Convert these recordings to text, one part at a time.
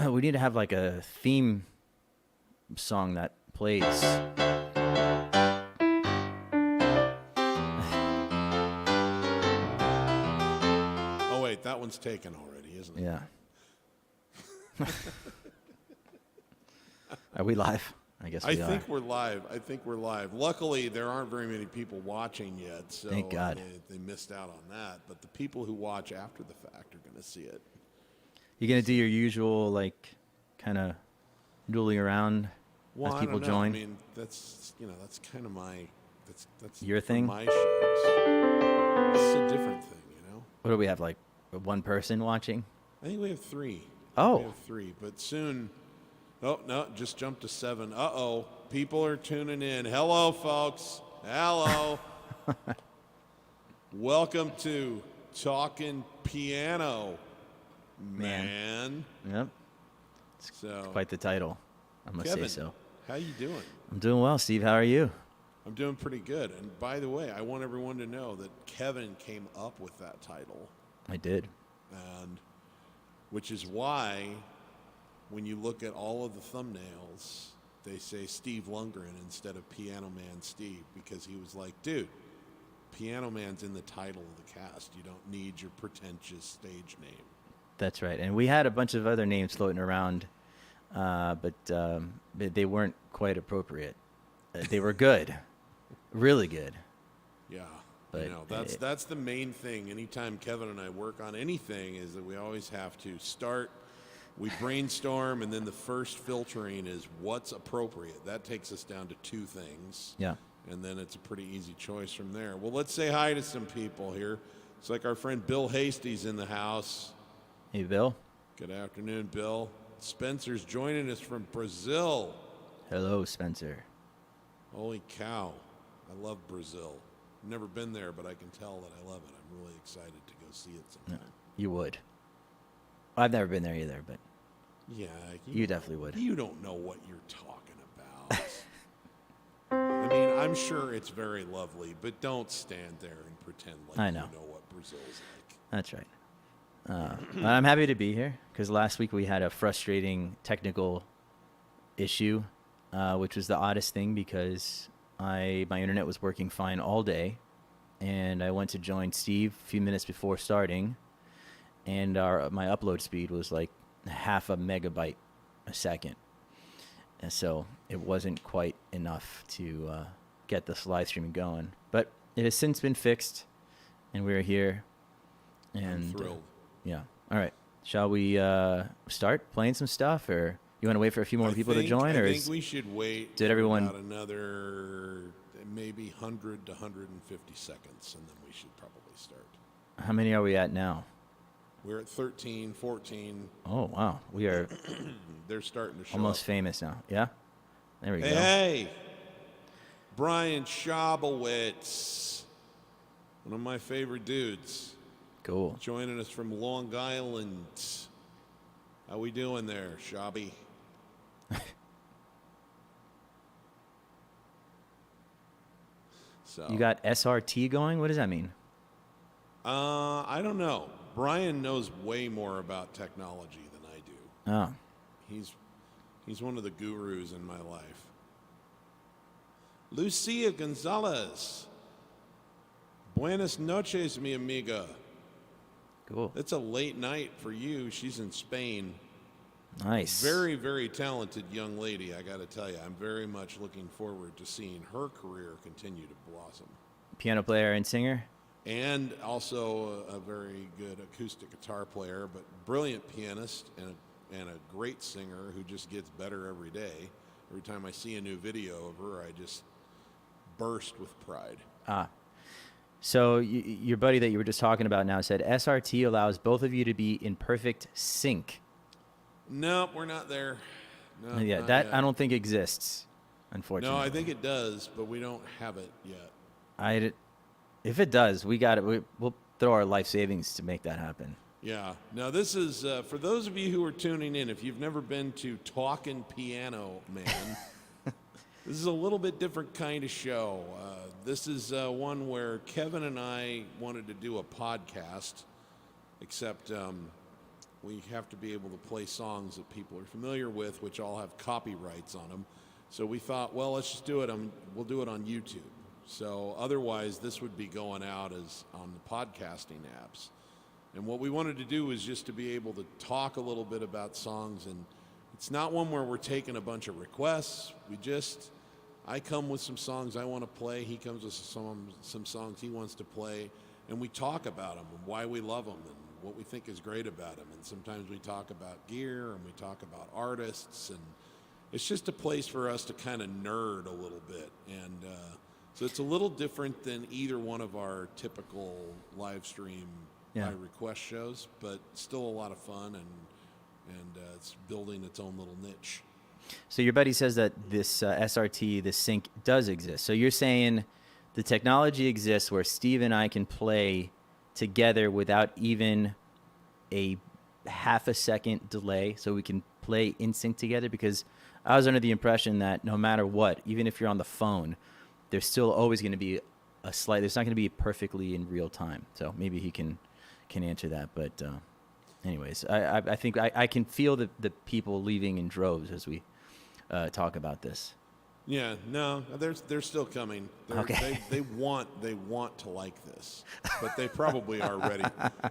We need to have like a theme song that plays. Oh wait, that one's taken already, isn't it? Yeah. Are we live? I guess we are. I think we're live. Luckily, there aren't very many people watching yet, so Thank God. They missed out on that. But the people who watch after the fact are going to see it. You gonna do your usual like kind of dueling around Well, as people I don't know. join? I mean, that's kind of my that's Your for thing? My shows. It's a different thing, What do we have? Like one person watching? I think we have 3. Oh. We have 3, but soon. Oh no! Just jumped to 7. Uh-oh! People are tuning in. Hello, folks. Hello. Welcome to Talkin Piano, man. Yep. So, Quite the title. I must Kevin, say so. how you doing? I'm doing well, Steve. How are you? I'm doing pretty good. And by the way, I want everyone to know that Kevin came up with that title, I did. and which is why when you look at all of the thumbnails, they say Steve Lungrin instead of Piano Man Steve, because he was like, dude, Piano Man's in the title of the cast. You don't need your pretentious stage name. That's right. And we had a bunch of other names floating around, but they weren't quite appropriate. They were good, really good. Yeah, But that's the main thing. Anytime Kevin and I work on anything, is that we always have to start. We brainstorm, and then the first filtering is what's appropriate. That takes us down to 2 things. Yeah. And then it's a pretty easy choice from there. Well, let's say hi to some people here. It's like our friend Bill Hasty's in the house. Hey, Bill. Good afternoon, Bill. Spencer's joining us from Brazil. Hello, Spencer. Holy cow. I love Brazil. Never been there, but I can tell that I love it. I'm really excited to go see it sometime. You would. I've never been there either, but Yeah. you definitely would. You don't know what you're talking about. I mean, I'm sure it's very lovely, but don't stand there and pretend like I know. you know what Brazil's like. That's right. I'm happy to be here because last week we had a frustrating technical issue, which was the oddest thing because my internet was working fine all day, and I went to join Steve a few minutes before starting, and my upload speed was like half a megabyte a second, and so it wasn't quite enough to get this live streaming going. But it has since been fixed, and we're here. And I'm thrilled. Yeah. All right. Shall we start playing some stuff, or you want to wait for a few more people to join? I think we should wait. Did everyone about another maybe 100 to 150 seconds, and then we should probably start. How many are we at now? We're at 13, 14. Oh wow, we are They're starting to show almost up. famous now. Yeah. There we go. Hey, Brian Schabowitz, one of my favorite dudes, Cool. joining us from Long Island. How we doing there, Shabby? So You got SRT going? What does that mean? I don't know. Brian knows way more about technology than I do. Oh, He's one of the gurus in my life. Lucia Gonzalez. Buenas noches, mi amiga. cool. It's a late night for you. She's in Spain. Nice. Very, very talented young lady, I got to tell you. I'm very much looking forward to seeing her career continue to blossom. Piano player and singer. And also a very good acoustic guitar player, but brilliant pianist and a great singer who just gets better every day. Every time I see a new video of her, I just burst with pride. So your buddy that you were just talking about now said SRT allows both of you to be in perfect sync. Nope, we're not there. No, Yeah, not that yet. I don't think exists, unfortunately. No, I think it does, but we don't have it yet. If it does, we got it. We'll throw our life savings to make that happen. Yeah. Now, this is, for those of you who are tuning in, if you've never been to Talkin Piano, man, this is a little bit different kind of show. This is one where Kevin and I wanted to do a podcast, except we have to be able to play songs that people are familiar with, which all have copyrights on them. So we thought, well, let's just do it. We'll do it on YouTube. So otherwise, this would be going out as on the podcasting apps. And what we wanted to do was just to be able to talk a little bit about songs. And it's not one where we're taking a bunch of requests. I come with some songs I want to play. He comes with some songs he wants to play. And we talk about them and why we love them and what we think is great about them. And sometimes we talk about gear and we talk about artists. And it's just a place for us to kind of nerd a little bit. And so it's a little different than either one of our typical live stream by request shows, but still a lot of fun, and it's building its own little niche. So your buddy says that this SRT, this sync, does exist. So you're saying the technology exists where Steve and I can play together without even a half a second delay, so we can play in sync together? Because I was under the impression that no matter what, even if you're on the phone, there's still always going to be there's not going to be perfectly in real time. So maybe he can answer that. But anyways, I think I can feel the people leaving in droves as we talk about this. Yeah, no, they're still coming. Okay. They want to like this, but they probably are ready.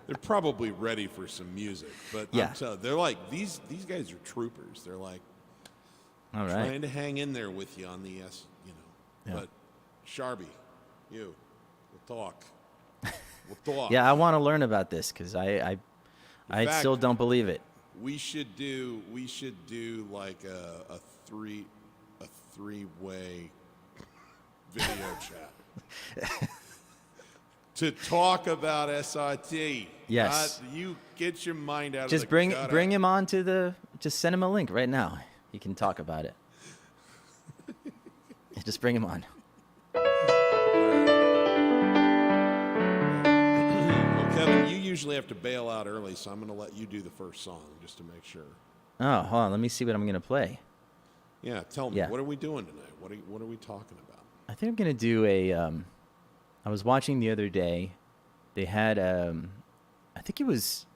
They're probably ready for some music. But yeah, they're like these guys are troopers. They're like, all right, trying to hang in there with you on the Yeah. But Sharby, we'll talk. We'll talk. Yeah, I want to learn about this because I still don't believe it. We should do like a three-way video chat to talk about SRT. Yes. You get your mind out Just of the gutter. bring him on to just send him a link right now. He can talk about it. Just bring him on. Well, Kevin, you usually have to bail out early, so I'm going to let you do the first song just to make sure. Oh, hold on. Let me see what I'm going to play. Yeah, tell me. Yeah. What are we doing tonight? What are we talking about? I think I'm going to do I was watching the other day. They had, I think it was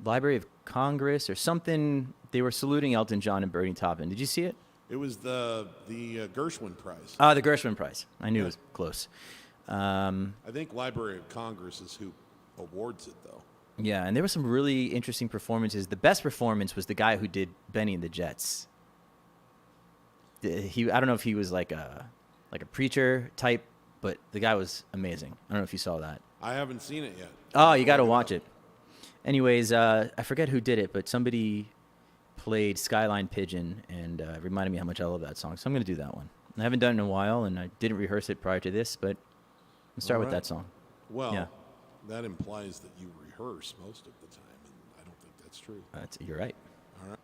Library of Congress or something. They were saluting Elton John and Bernie Taupin. Did you see it? It was the Gershwin Prize. The Gershwin Prize. I knew it was close. I think Library of Congress is who awards it, though. Yeah, and there were some really interesting performances. The best performance was the guy who did Benny and the Jets. I don't know if he was like a preacher type, but the guy was amazing. I don't know if you saw that. I haven't seen it yet. Oh, you got to watch it. Anyways, I forget who did it, but somebody played Skyline Pigeon and reminded me how much I love that song. So I'm going to do that one. I haven't done it in a while, and I didn't rehearse it prior to this, but I'll start with that song. Well, that implies that you rehearse most of the time, and I don't think that's true. You're right. All right.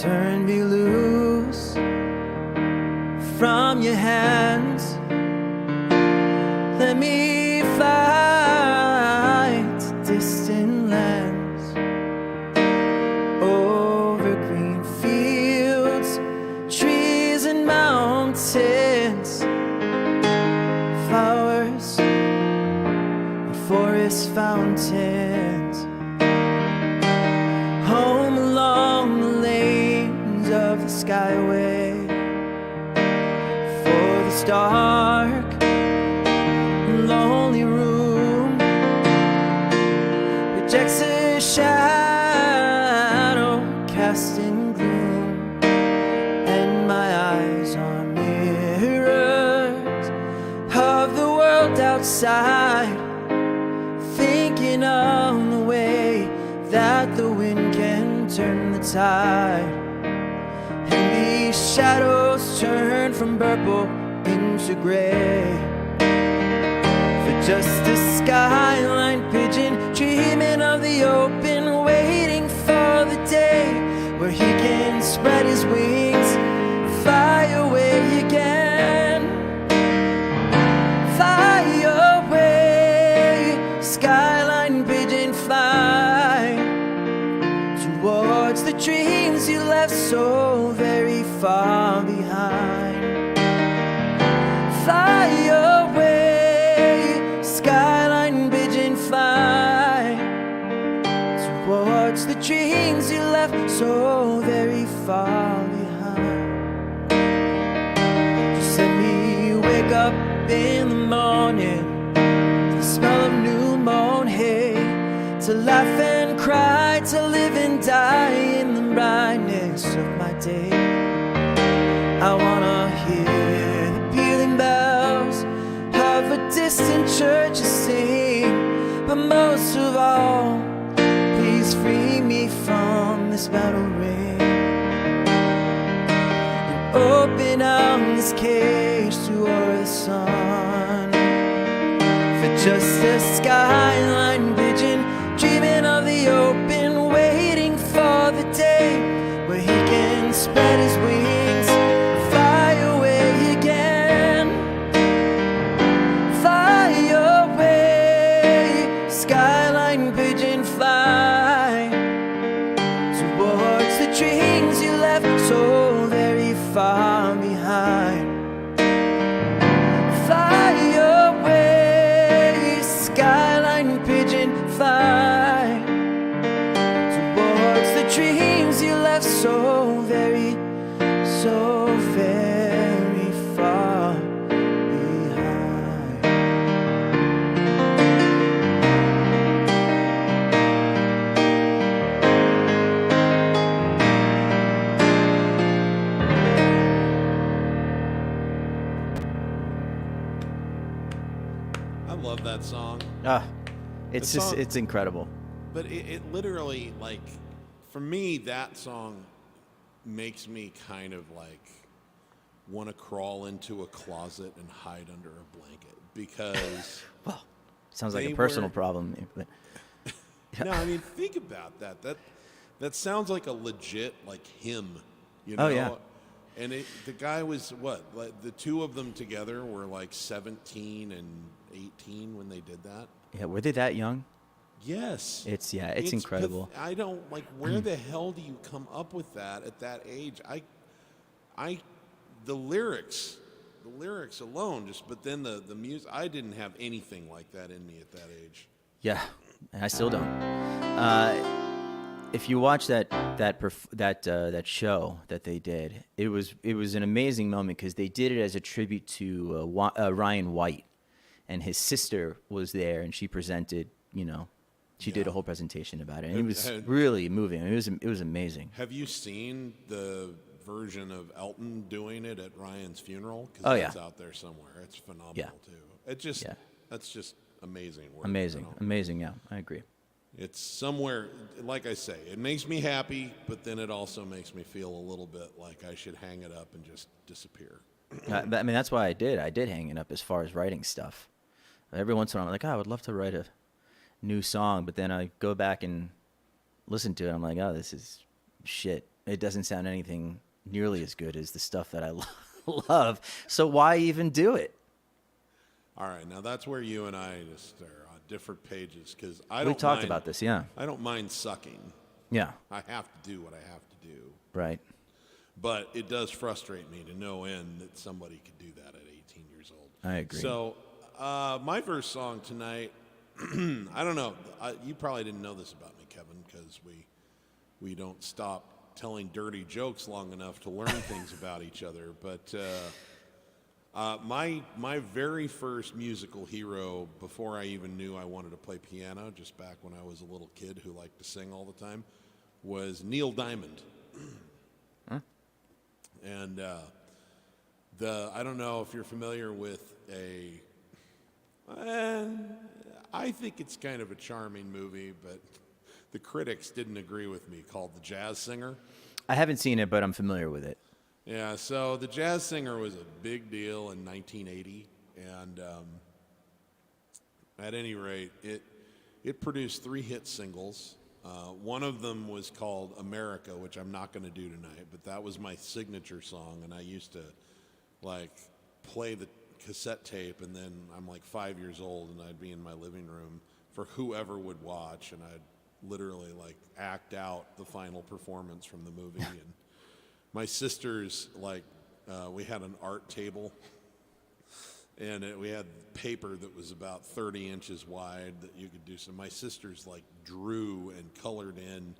Turn me loose from your hands. Let me fly to distant lands, over green fields, trees and mountains, flowers and forest fountains, home along the lanes of the skyway, for this dark and lonely room rejects a shadow cast in gloom, and my eyes are mirrors of the world outside, thinking on the way that the wind can turn the tide, and these shadows turn from purple into gray, for just a skyline pigeon dreaming of the open, waiting for the day where he can spread his wings, fly away again, fly away, skyline pigeon fly to dreams you left so very far behind. Fly away, skyline pigeon, fly towards the dreams you left so very far behind. Just let me wake up in the morning to the smell of new mown hay, to laugh and cry, to live and die in the brightness of my day. I wanna hear the pealing bells of a distant church sing, but most of all, please free me from this battle ring, and open out this cage toward the sun, for just a skyline pigeon dreaming of the open, waiting for the day where he can spread his wings, fly away again. Fly away, skyline pigeon, fly towards the dreams you left so very far behind. Fly away, skyline pigeon, fly towards the dreams you left so very far behind. I love that song. It's The just, song- it's incredible. But it literally, like, for me, that song makes me kind of like want to crawl into a closet and hide under a blanket because Well, sounds like They a personal were- problem. But no, I mean, think about that. That sounds like a legit like hymn, you Oh, know? yeah. And the guy was what? Like the two of them together were like 17 and 18 when they did that. yeah, were they that young? Yes. It's incredible. I don't like where the hell do you come up with that at that age? The lyrics alone just but then the music I didn't have anything like that in me at that age. Yeah, and I still don't. If you watch that show that they did, it was an amazing moment because they did it as a tribute to Ryan White, and his sister was there, and she presented. She did a whole presentation about it, and it was really moving. It was amazing. Have you seen the version of Elton doing it at Ryan's funeral? Because Oh, that's yeah. out there somewhere. It's phenomenal Yeah. too. Yeah. That's just amazing work. Amazing, you know? amazing. Yeah, I agree. It's somewhere, like I say, it makes me happy, but then it also makes me feel a little bit like I should hang it up and just disappear. But, I mean, that's why I did hang it up as far as writing stuff. Every once in a while, I'm like, I would love to write a new song, but then I go back and listen to it. I'm like, oh, this is shit. It doesn't sound anything nearly as good as the stuff that I love. So why even do it? All right, now that's where you and I just are on different pages because We talked about this, yeah. I don't mind sucking. Yeah, I have to do what I have to do. right. But it does frustrate me to no end that somebody could do that at 18 years old. I agree. So my first song tonight, I don't know. You probably didn't know this about me, Kevin, because we don't stop telling dirty jokes long enough to learn things about each other. But my very first musical hero, before I even knew I wanted to play piano, just back when I was a little kid who liked to sing all the time, was Neil Diamond. And I don't know if you're familiar with I think it's kind of a charming movie, but the critics didn't agree with me, called The Jazz Singer. I haven't seen it, but I'm familiar with it. Yeah, so The Jazz Singer was a big deal in 1980, and at any rate, it produced 3 hit singles. One of them was called America, which I'm not going to do tonight, but that was my signature song, and I used to like play the cassette tape, and then I'm like 5 years old, and I'd be in my living room for whoever would watch, and I'd literally like act out the final performance from the movie. And my sisters, like, we had an art table, and we had paper that was about 30 inches wide that you could do. So my sisters like drew and colored in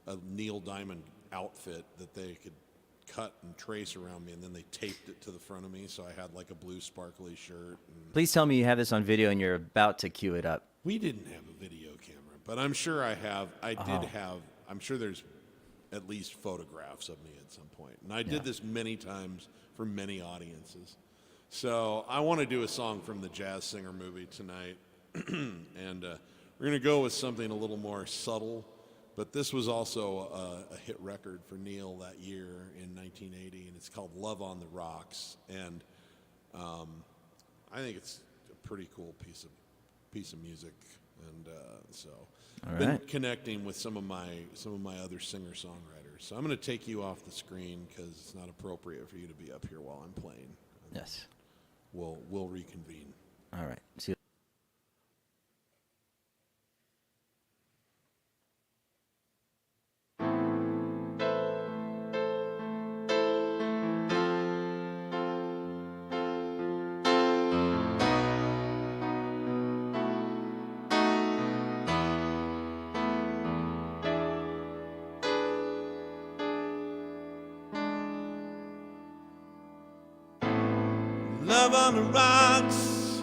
a Neil Diamond outfit that they could cut and trace around me, and then they taped it to the front of me, so I had like a blue sparkly shirt. And Please tell me you have this on video and you're about to cue it up. we didn't have a video camera, but I'm sure I have. I'm sure there's at least photographs of me at some point. And I did this many times for many audiences. So I want to do a song from the Jazz Singer movie tonight. And we're going to go with something a little more subtle. But this was also a hit record for Neil that year in 1980, and it's called Love on the Rocks. And I think it's a pretty cool piece of music. And so I've been connecting with some of my other singer-songwriters. So I'm going to take you off the screen because it's not appropriate for you to be up here while I'm playing. Yes. We'll reconvene. All right. See you. Love on the rocks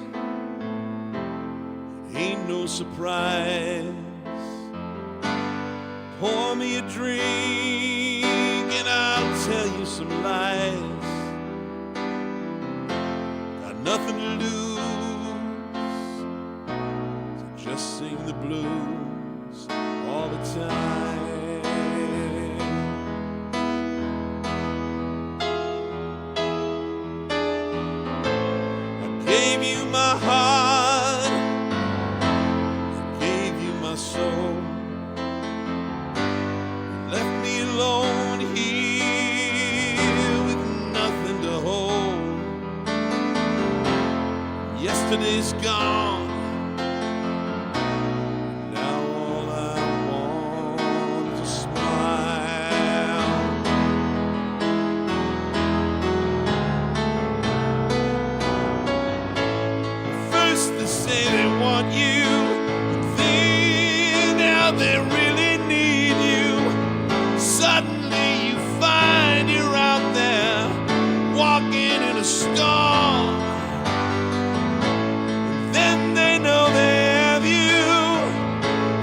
ain't no surprise. Pour me a drink and I'll tell you some lies. Got nothing to lose, so just sing the blues all the time. Gave you my heart, I gave you my soul. You left me alone here with nothing to hold. Yesterday's gone, now all I want is a smile. They say they want you, but then now they really need you. Suddenly you find you're out there walking in a storm. And then they know they have you,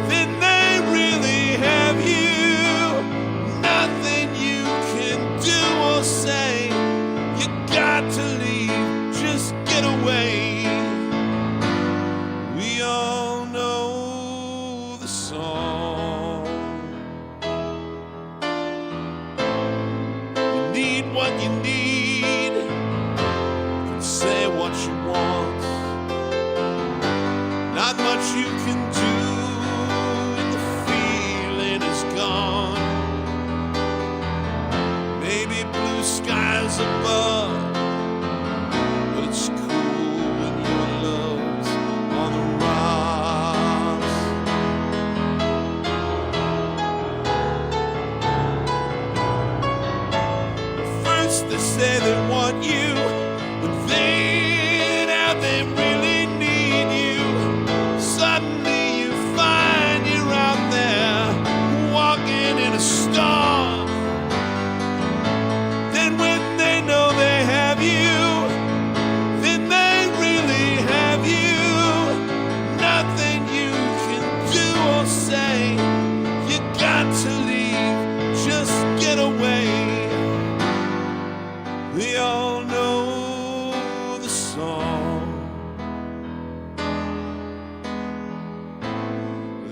then they really have you. Nothing you can do or say, you got to leave, just get away. We all know the song. You need what you need, you can say what you want. Not much you can do, and the feeling is gone. Maybe blue skies above, but it's cool when your love's on the rocks. First they say they want you, but then out they really need you. Suddenly you find you're out there walking in a storm. Then when they know they have you, then they really have you. Nothing you can do or say, you got to leave, just get away. We all know the song.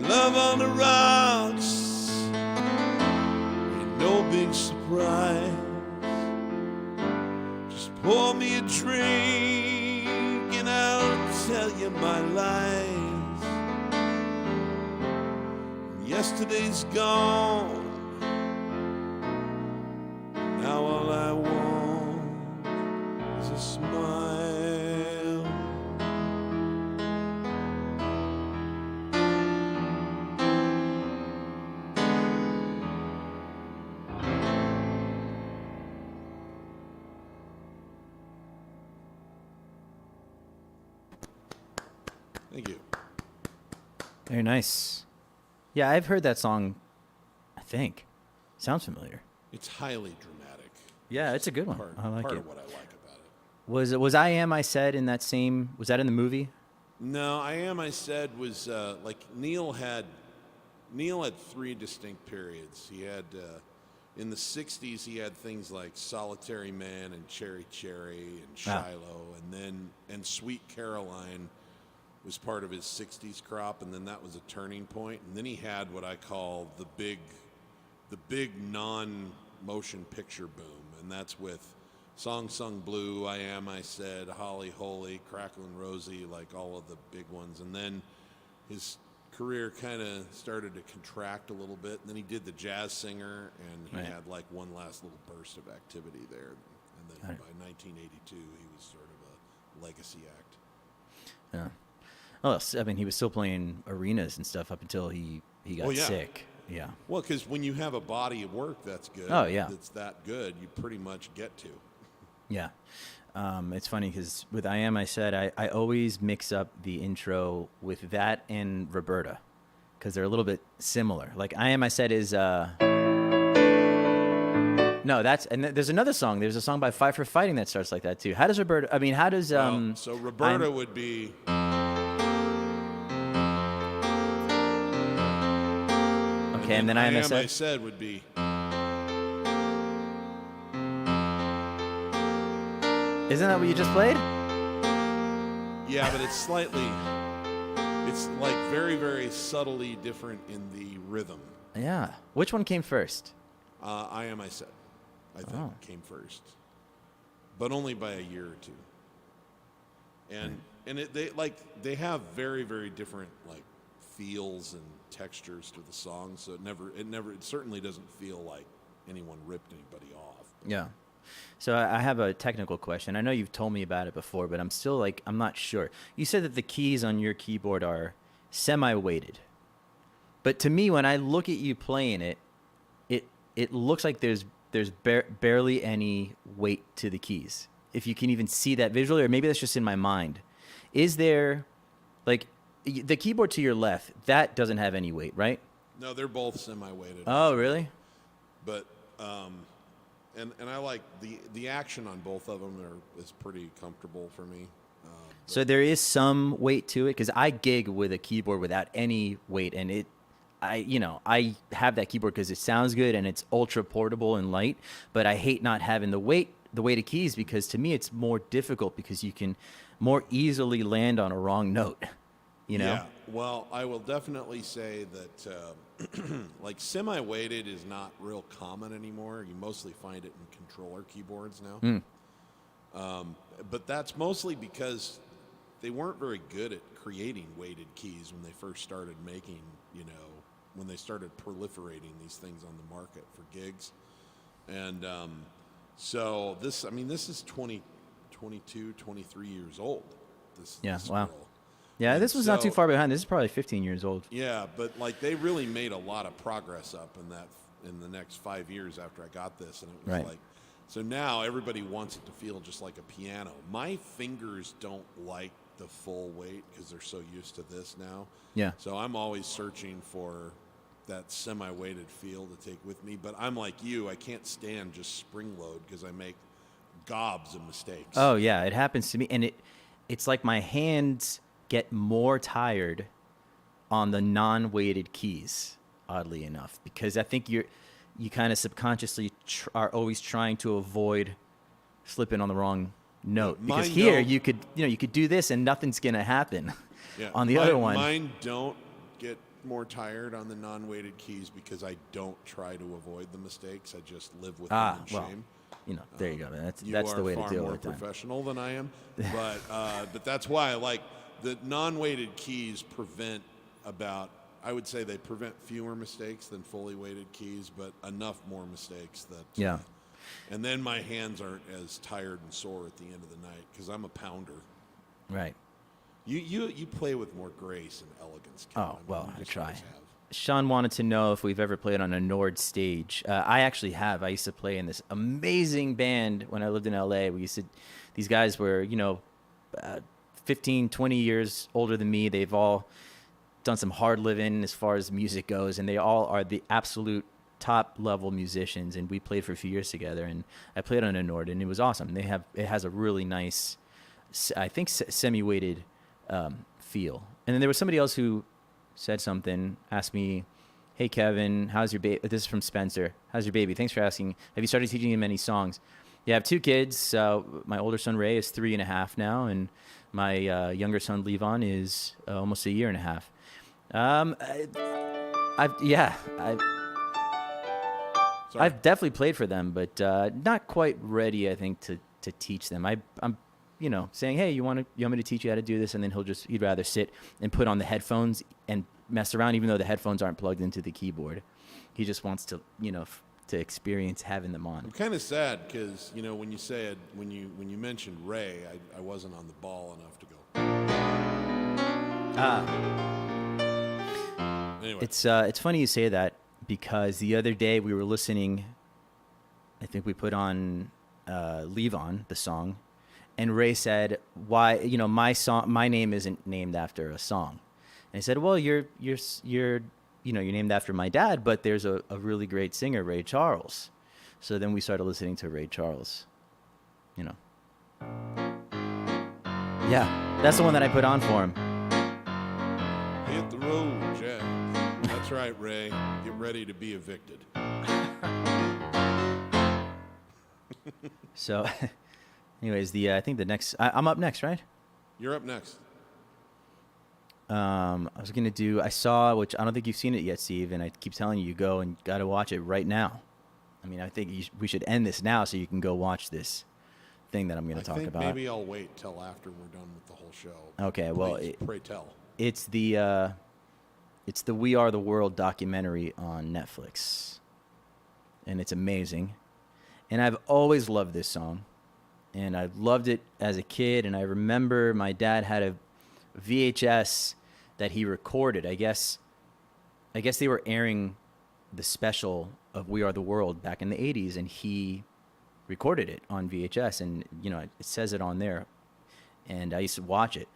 Love on the rocks ain't no big surprise. Just pour me a drink and I'll tell you my lies. Yesterday's gone, now all I want is a smile. Thank you. Very nice. Yeah, I've heard that song. I think sounds familiar. It's highly dramatic. Yeah, it's a good one. I like part it. of what I like about it. Was I Am I Said in that same? Was that in the movie? No, I Said was like Neil had three distinct periods. He had in the '60s he had things like Solitary Man and Cherry Cherry and Shiloh, and Sweet Caroline was part of his '60s crop, and then that was a turning point. And then he had what I call the big non-motion picture boom, and that's with Song Sung Blue, I Am I Said, Holly Holy, Cracklin' Rosie, like all of the big ones. And then his career kind of started to contract a little bit, and then he did The Jazz Singer, and he had like one last little burst of activity there. And then by 1982, he was sort of a legacy act. Yeah. Oh, I mean, he was still playing arenas and stuff up until he got sick. Yeah. Well, because when you have a body of work that's good, that's that good, you pretty much get to. Yeah. It's funny because with I Am I Said, I always mix up the intro with that and Roberta because they're a little bit similar. Like I Am I Said is no, there's another song. There's a song by Fight for Fighting that starts like that too. How does Roberta? I mean, how does so Roberta would be. Okay, and then I Am I Said would be. Isn't that what you just played? Yeah, but it's like very, very subtly different in the rhythm. Yeah. Which one came first? I Am I Said, I think, came first. But only by a year or two. And they have very, very different like feels and textures to the song, so it certainly doesn't feel like anyone ripped anybody off. Yeah. So I have a technical question. I know you've told me about it before, but I'm still I'm not sure. You said that the keys on your keyboard are semi-weighted. But to me, when I look at you playing it, it looks like there's barely any weight to the keys. If you can even see that visually, or maybe that's just in my mind. Is there, the keyboard to your left, that doesn't have any weight, right? No, they're both semi-weighted. Oh, really? But and I like the action on both of them is pretty comfortable for me. So there is some weight to it because I gig with a keyboard without any weight, and I have that keyboard because it sounds good and it's ultra portable and light. But I hate not having the weight of keys because to me it's more difficult because you can more easily land on a wrong note. You know? Yeah. Well, I will definitely say that like semi-weighted is not real common anymore. You mostly find it in controller keyboards now. But that's mostly because they weren't very good at creating weighted keys when they first started making, when they started proliferating these things on the market for gigs. And so this is 22, 23 years old. This wow. girl. Yeah, this was not too far behind. This is probably 15 years old. Yeah, but they really made a lot of progress up in the next 5 years after I got this, and it was so now everybody wants it to feel just like a piano. My fingers don't like the full weight because they're so used to this now. Yeah. So I'm always searching for that semi-weighted feel to take with me. But I'm like you, I can't stand just spring load because I make gobs of mistakes. Oh yeah, it happens to me, and it's like my hands get more tired on the non-weighted keys, oddly enough, because I think you kind of subconsciously are always trying to avoid slipping on the wrong note. Because here you could do this and nothing's gonna happen. Yeah. On the other one, mine don't get more tired on the non-weighted keys because I don't try to avoid the mistakes. I just live with them in shame. There you go. That's the way to deal with it. You are far more professional than I am, but that's why I like the non-weighted keys I would say they prevent fewer mistakes than fully weighted keys, but enough more mistakes that. And then my hands aren't as tired and sore at the end of the night because I'm a pounder. Right. You play with more grace and elegance. Ken. I try. Sean wanted to know if we've ever played on a Nord stage. I actually have. I used to play in this amazing band when I lived in LA. These guys were, 15, 20 years older than me. They've all done some hard living as far as music goes, and they all are the absolute top level musicians. And we played for a few years together, and I played on a Nord, and it was awesome. It has a really nice, I think, semi-weighted feel. And then there was somebody else who said something, asked me, "Hey Kevin, how's your baby?" This is from Spencer. "How's your baby? Thanks for asking. Have you started teaching him any songs?" Yeah, I have 2 kids. My older son Ray is 3.5 now, and my younger son Levon is almost a year and a half. I've definitely played for them, but not quite ready, I think, to teach them. I'm saying, "Hey, you want me to teach you how to do this?" And then he'd rather sit and put on the headphones and mess around, even though the headphones aren't plugged into the keyboard. He just wants to, to experience having them on. I'm kind of sad because, when you mentioned Ray, I wasn't on the ball enough to go. Anyway. It's funny you say that, because the other day we were listening, I think we put on Levon, the song, and Ray said, "Why, my name isn't named after a song." And I said, "Well, you're named after my dad, but there's a really great singer, Ray Charles." So then we started listening to Ray Charles. Yeah, that's the one that I put on for him. Hit the road, Jack. That's right, Ray. Get ready to be evicted. So, anyways, I think the next, I'm up next, right? You're up next. I saw, which I don't think you've seen it yet, Steve, and I keep telling you go and got to watch it right now. I mean, I think we should end this now so you can go watch this thing that I'm going to talk about. Maybe I'll wait till after we're done with the whole show. Okay, well, pray tell. It's the We Are the World documentary on Netflix, and it's amazing. And I've always loved this song, and I loved it as a kid. And I remember my dad had a VHS that he recorded. I guess they were airing the special of We Are the World back in the 80s, and he recorded it on VHS, and it says it on there, and I used to watch it.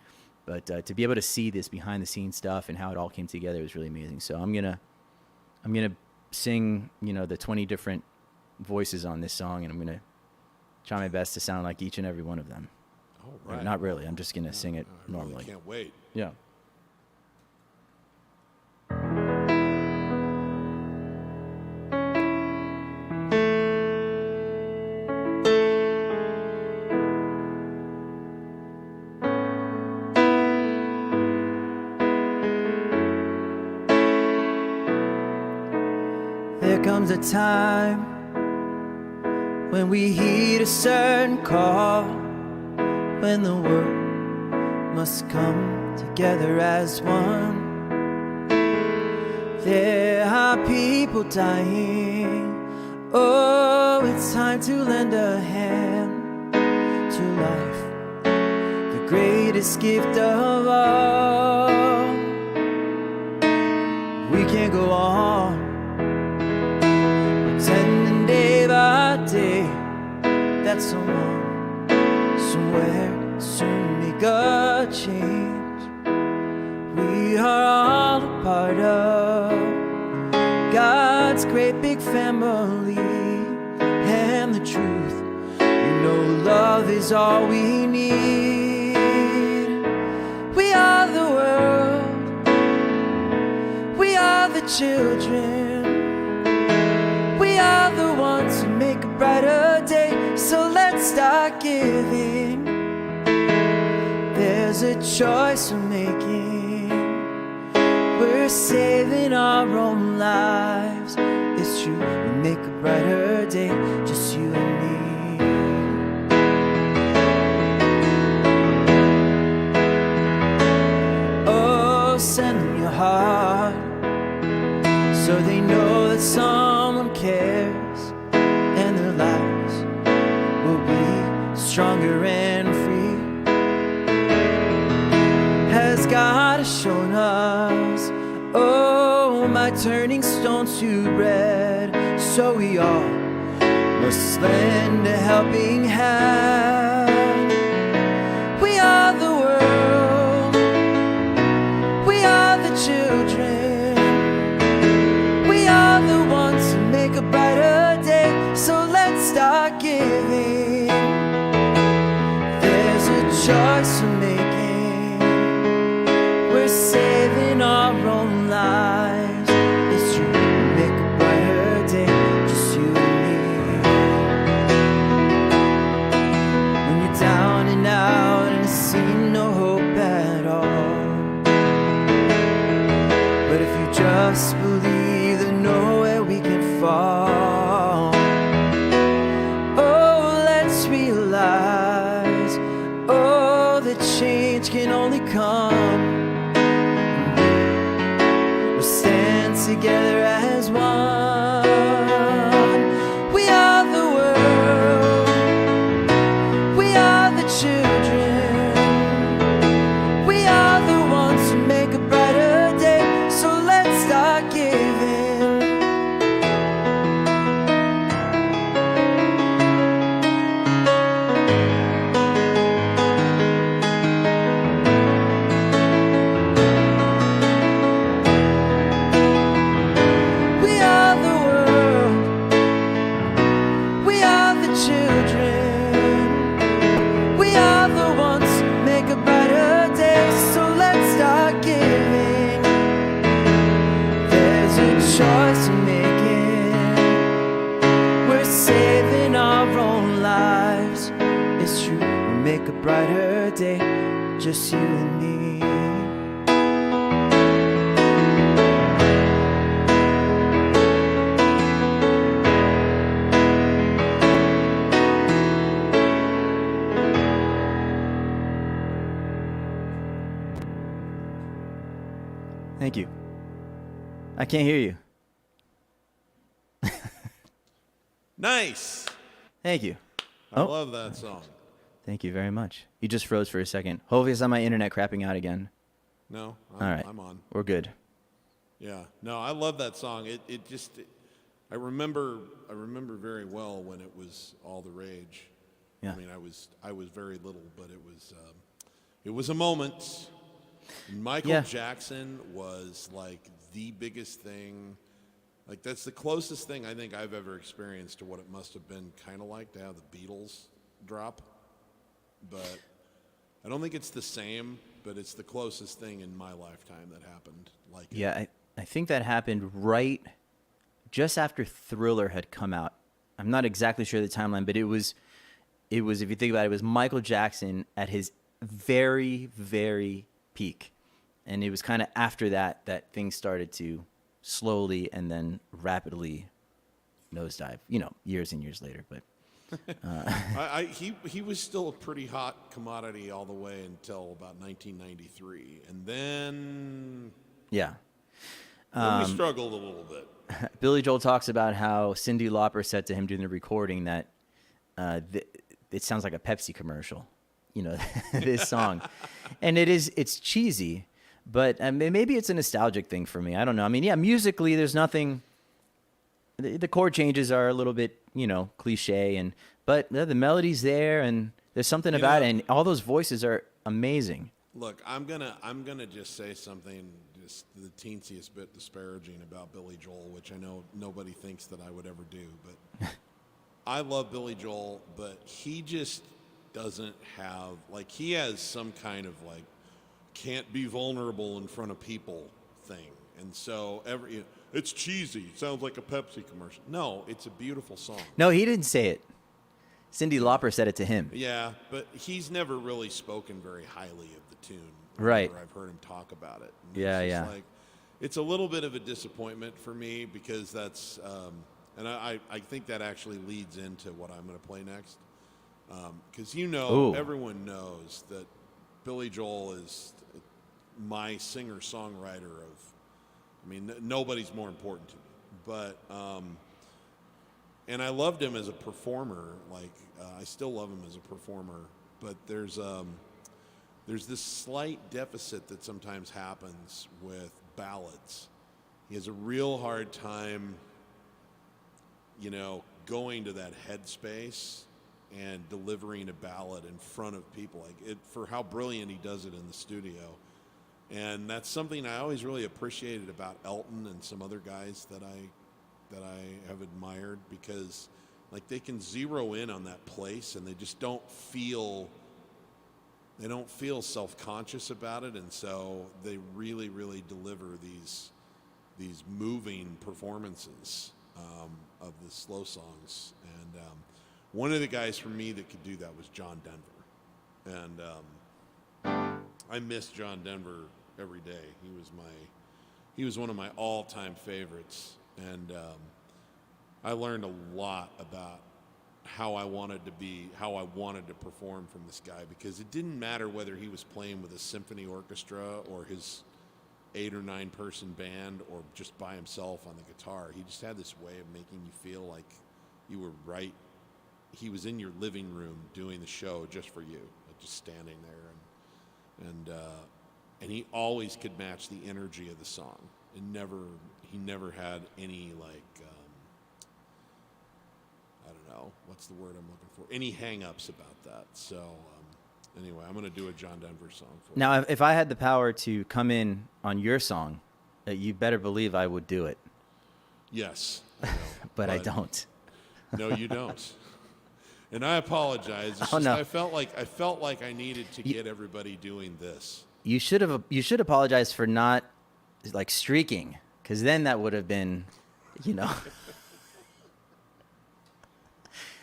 But to be able to see this behind the scenes stuff and how it all came together was really amazing. So I'm gonna sing the 20 different voices on this song, and I'm gonna try my best to sound like each and every one of them. Oh, right. Not really. I'm just gonna sing it normally. Really can't wait. Yeah. There comes a time when we heed a certain call, when the world must come together as one. There are people dying. Oh, it's time to lend a hand to life, the greatest gift of all. We can't go on pretending day by day that someone somewhere soon make a change. We are all a part of God's great big family, and the truth, love is all we need. We are the world, we are the children, we are the ones who make a brighter day. So let's start giving. There's a choice we're making. We're saving our own lives. It's true, we make a brighter day, just you and me. Oh, send them your heart, so they know that someone cares, and their lives will be stronger and free. Has God shown us, oh, my turning stones to bread, so we all must lend a helping hand. We are the world, change can only come. We'll stand together as one. We are the world. We are the children. We are the ones who make a brighter day. So let's start giving. Choice we're making, we're saving our own lives. It's true, we'll make a brighter day, just you and me. Thank you. I can't hear you. Nice. Thank you. I love that song. Thank you very much. You just froze for a second. Hopefully it's not my internet crapping out again. No, All right. I'm on. We're good. Yeah. No, I love that song. I remember very well when it was all the rage. Yeah. I mean, I was very little, but it was a moment. Michael Jackson was like the biggest thing. Like, that's the closest thing I think I've ever experienced to what it must have been kind of like to have the Beatles drop. But I don't think it's the same, but it's the closest thing in my lifetime that happened. Like, Yeah, I think that happened right just after Thriller had come out. I'm not exactly sure the timeline, but it was if you think about it, it was Michael Jackson at his very, very peak. And it was kind of after that things started to slowly and then rapidly nosedive, years and years later. But he was still a pretty hot commodity all the way until about 1993. And then we struggled a little bit. Billy Joel talks about how Cyndi Lauper said to him during the recording that it sounds like a Pepsi commercial, this song. And it's cheesy. But maybe it's a nostalgic thing for me. I don't know. I mean, yeah, musically, there's nothing. The chord changes are a little bit, cliche, but the melody's there, and there's something about it, and all those voices are amazing. Look, I'm gonna just say something just the teensiest bit disparaging about Billy Joel, which I know nobody thinks that I would ever do, but I love Billy Joel, but he just doesn't have he has some kind of can't be vulnerable in front of people thing. And so it's cheesy. It sounds like a Pepsi commercial. No, it's a beautiful song. No, he didn't say it. Cyndi Lauper said it to him. Yeah, but he's never really spoken very highly of the tune. Right. I've heard him talk about it. And Yeah. It's a little bit of a disappointment for me because that's, and I think that actually leads into what I'm going to play next. Because everyone knows that Billy Joel is my singer-songwriter nobody's more important to me. But, and I loved him as a performer. I still love him as a performer. But there's this slight deficit that sometimes happens with ballads. He has a real hard time, going to that headspace and delivering a ballad in front of people, for how brilliant he does it in the studio. And that's something I always really appreciated about Elton and some other guys that I have admired, because they can zero in on that place and they just don't feel self-conscious about it, and so they really, really deliver these moving performances of the slow songs. And one of the guys for me that could do that was John Denver, and I miss John Denver every day. He was one of my all-time favorites, and I learned a lot about how I wanted to perform from this guy, because it didn't matter whether he was playing with a symphony orchestra or his 8 or 9 person band or just by himself on the guitar. He just had this way of making you feel like you were right. He was in your living room doing the show just for you, like just standing there, and he always could match the energy of the song. He never had any I don't know, what's the word I'm looking for? Any hang-ups about that. So anyway, I'm going to do a John Denver song for you. Now, if I had the power to come in on your song, you better believe I would do it. Yes, I know, but I don't. No, you don't. And I apologize. It's just, no. I felt like I needed to get everybody doing this. You should apologize for not like streaking, because then that would have been,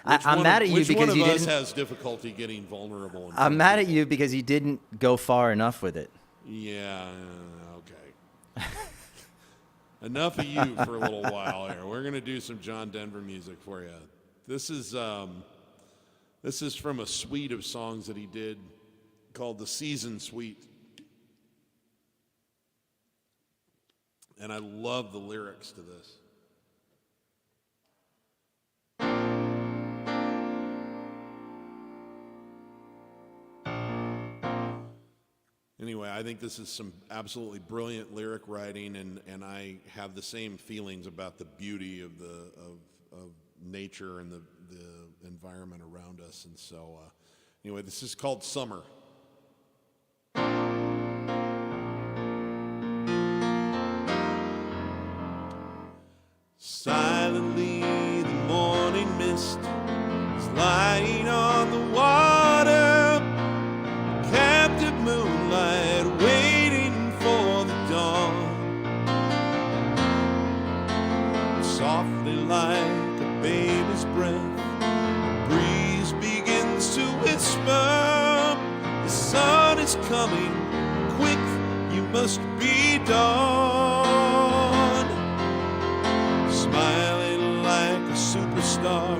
I'm mad at you because you didn't. Which one of us has difficulty getting vulnerable? I'm mad at you because you didn't go far enough with it. Yeah. Okay. Enough of you for a little while here. We're gonna do some John Denver music for you. This is from a suite of songs that he did called the Season Suite. And I love the lyrics to this. Anyway, I think this is some absolutely brilliant lyric writing, and I have the same feelings about the beauty of nature and the environment around us. And so, anyway, this is called Summer. Silently, the morning mist is lying on the water, captive moonlight waiting for the dawn. Softly like a baby's breath, the breeze begins to whisper, the sun is coming, quick, you must be dawn. Smiling like a superstar,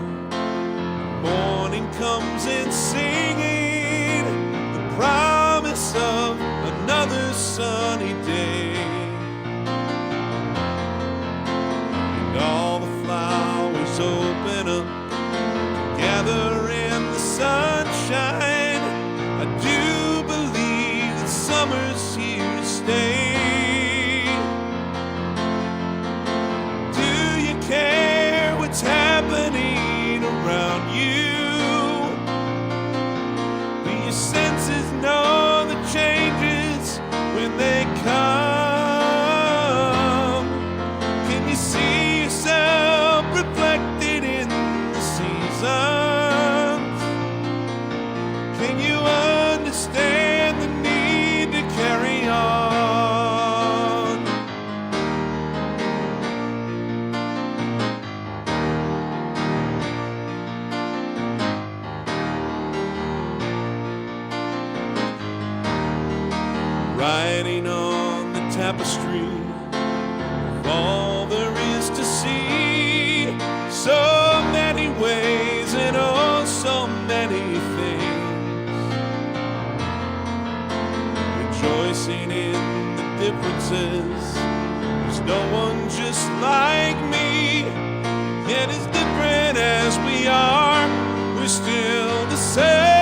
morning comes in singing the promise of another sunny day. And all the flowers open up together in the sunshine. I do believe that summer's here to stay. Care what's happening around you? Do your senses know the changes when they come? Can you see yourself reflected in the seasons? Can you understand the need to carry on? Writing on the tapestry of all there is to see, so many ways and oh, so many things. Rejoicing in the differences, there's no one just like me, yet as different as we are, we're still the same.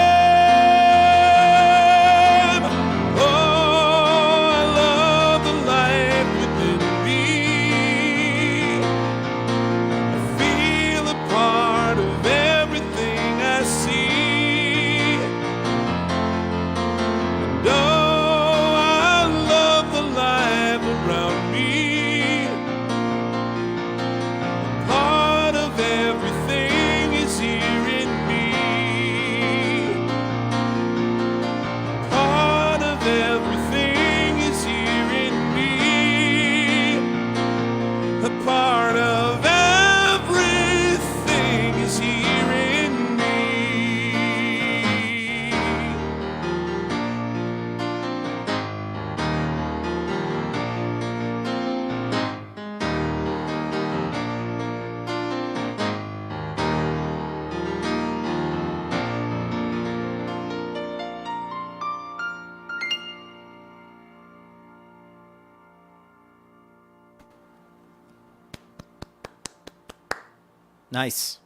Nice.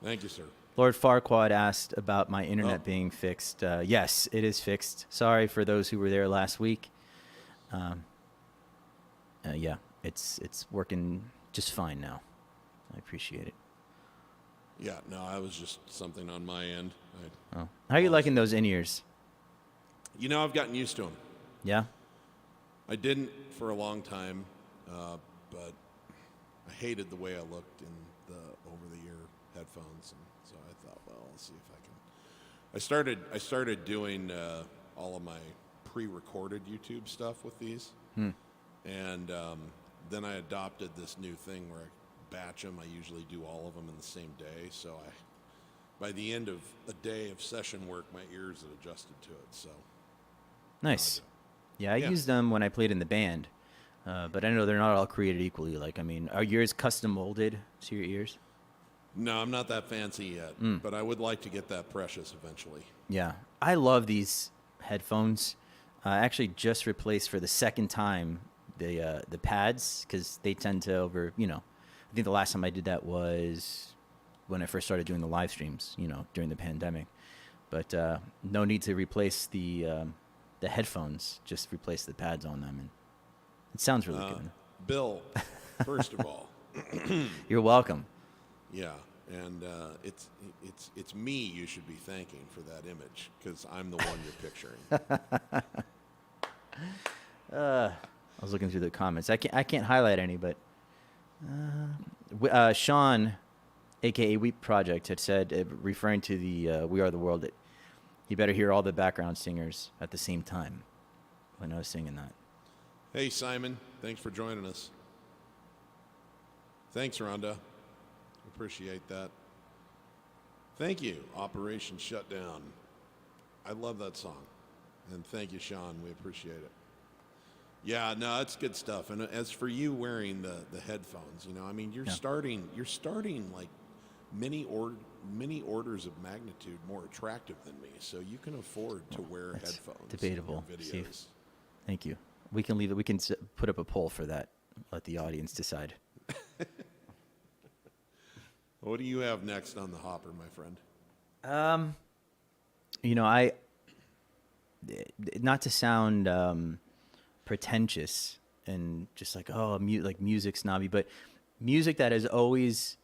Thank you, sir. Lord Farquaad asked about my internet Oh. being fixed. Yes, it is fixed. Sorry for those who were there last week. Yeah, it's working just fine now. I appreciate it. Yeah, no, I was just something on my end. Oh. How are you liking those in-ears? You know, I've gotten used to them. Yeah? I didn't for a long time, but I hated the way I looked in the over-the-ear headphones, and so I thought, well, I'll see if I can. I started doing all of my pre-recorded YouTube stuff with these, and then I adopted this new thing where I batch them. I usually do all of them in the same day, so by the end of a day of session work, my ears had adjusted to it. So Nice. Yeah, I used them when I played in the band, but I know they're not all created equally. Like, I mean, are yours custom molded to your ears? no, I'm not that fancy yet, but I would like to get that precious eventually. Yeah, I love these headphones. I actually just replaced for the second time the pads because they tend to I think the last time I did that was when I first started doing the live streams, during the pandemic. But no need to replace the headphones. Just replace the pads on them, and it sounds really good. Bill, first of all, You're welcome. yeah, and it's me you should be thanking for that image because I'm the one you're picturing. I was looking through the comments. I can't highlight any, but Sean, aka Weep Project, had said, referring to the "We Are the World," that he better hear all the background singers at the same time when I was singing that. Hey, Simon, thanks for joining us. Thanks, Rhonda. Appreciate that. Thank you, Operation Shutdown. I love that song. And thank you, Sean. We appreciate it. Yeah, no, it's good stuff. And as for you wearing the headphones, I mean, you're starting like many orders of magnitude more attractive than me. So you can afford to wear headphones. Debatable. In your Steve. videos. Thank you. We can leave it. We can put up a poll for that. Let the audience decide. What do you have next on the hopper, my friend? I not to sound pretentious and just like like music snobby, but music that has always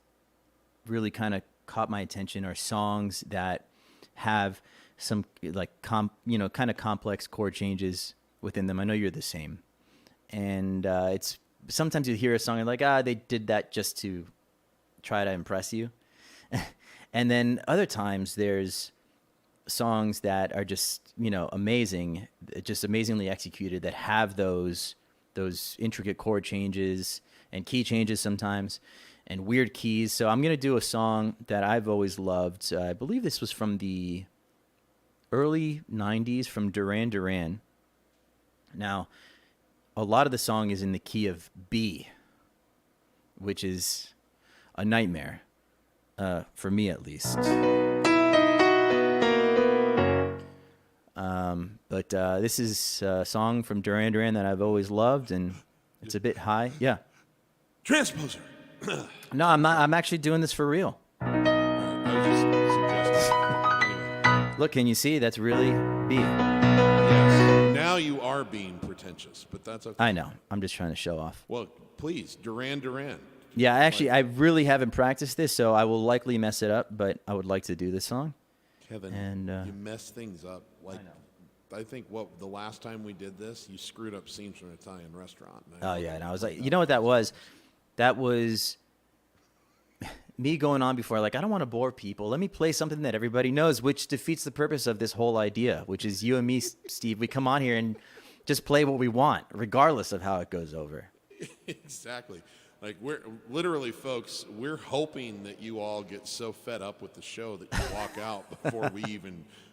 really kind of caught my attention are songs that have some like kind of complex chord changes within them. I know you're the same, and it's sometimes you hear a song and like they did that just to try to impress you, and then other times there's songs that are just amazing, just amazingly executed, that have those intricate chord changes and key changes sometimes and weird keys. So I'm gonna do a song that I've always loved. I believe this was from the early 90s from Duran Duran. Now, a lot of the song is in the key of B, which is a nightmare, for me at least. But this is a song from Duran Duran that I've always loved, and it's a bit high. Yeah. Transposer. No, I'm not. I'm actually doing this for real. I was just suggesting. Anyway. Look, can you see? That's really B. Yes. Now you are being pretentious, but that's okay. I know. I'm just trying to show off. Well, please, Duran Duran. Yeah, actually, I really haven't practiced this, so I will likely mess it up, but I would like to do this song. Kevin, And, you mess things up. Like, I think the last time we did this, you screwed up scenes from an Italian restaurant. Oh, yeah, and I was like, you know what that was? That was me going on before, like, I don't want to bore people. Let me play something that everybody knows, which defeats the purpose of this whole idea, which is you and me, Steve. We come on here and just play what we want, regardless of how it goes over. Exactly. Like, we're literally, folks, we're hoping that you all get so fed up with the show that you walk out before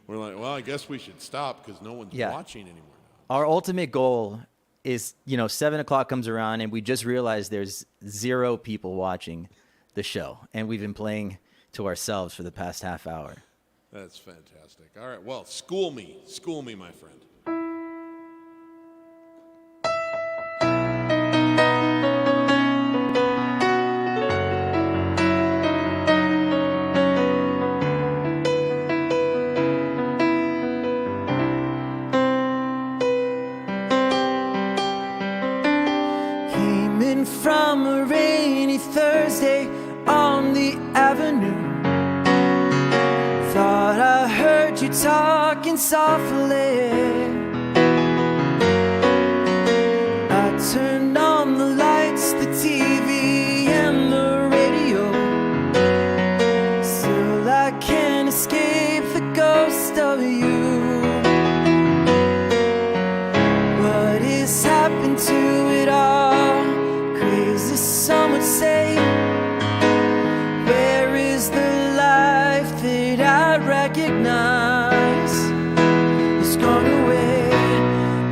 we're like, well, I guess we should stop because no one's watching anymore now. Our ultimate goal is, 7 o'clock comes around and we just realize there's 0 people watching the show. And we've been playing to ourselves for the past half hour. That's fantastic. All right. Well, school me, my friend. you talking softly. I turned on the lights, the TV and the radio. Still I can't escape the ghost of you. What has happened to it all? Crazy, some would say. Where is the life that I recognize? It's gone away.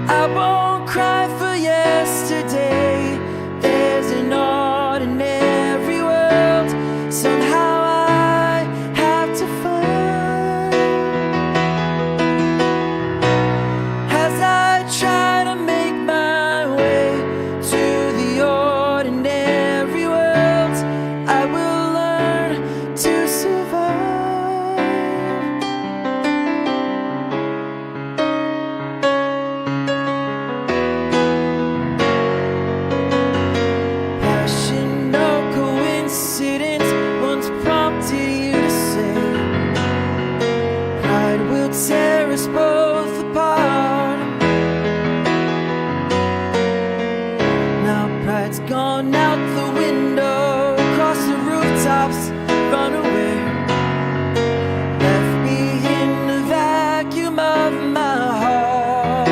I won't cry for yesterday. There's an ordinary world somehow I have to find. As I try to make my way to the ordinary world, I will learn to survive. Passion, no coincidence, once prompted you to say, pride will tear us both apart. Now pride's gone out the window, across the rooftops, run away. Left me in the vacuum of my heart.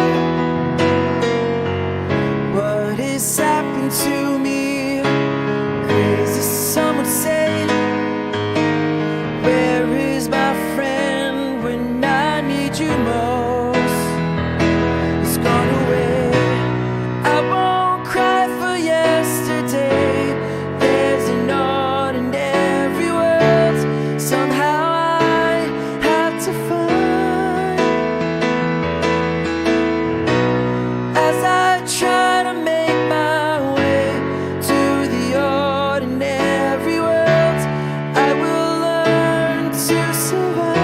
What has happened to me? Crazy, some would say. Where is my friend when I need you most? It's gone away. I won't cry for yesterday. There's an ordinary world somehow I have to find. As I try to make my way to the ordinary world, I will learn to survive.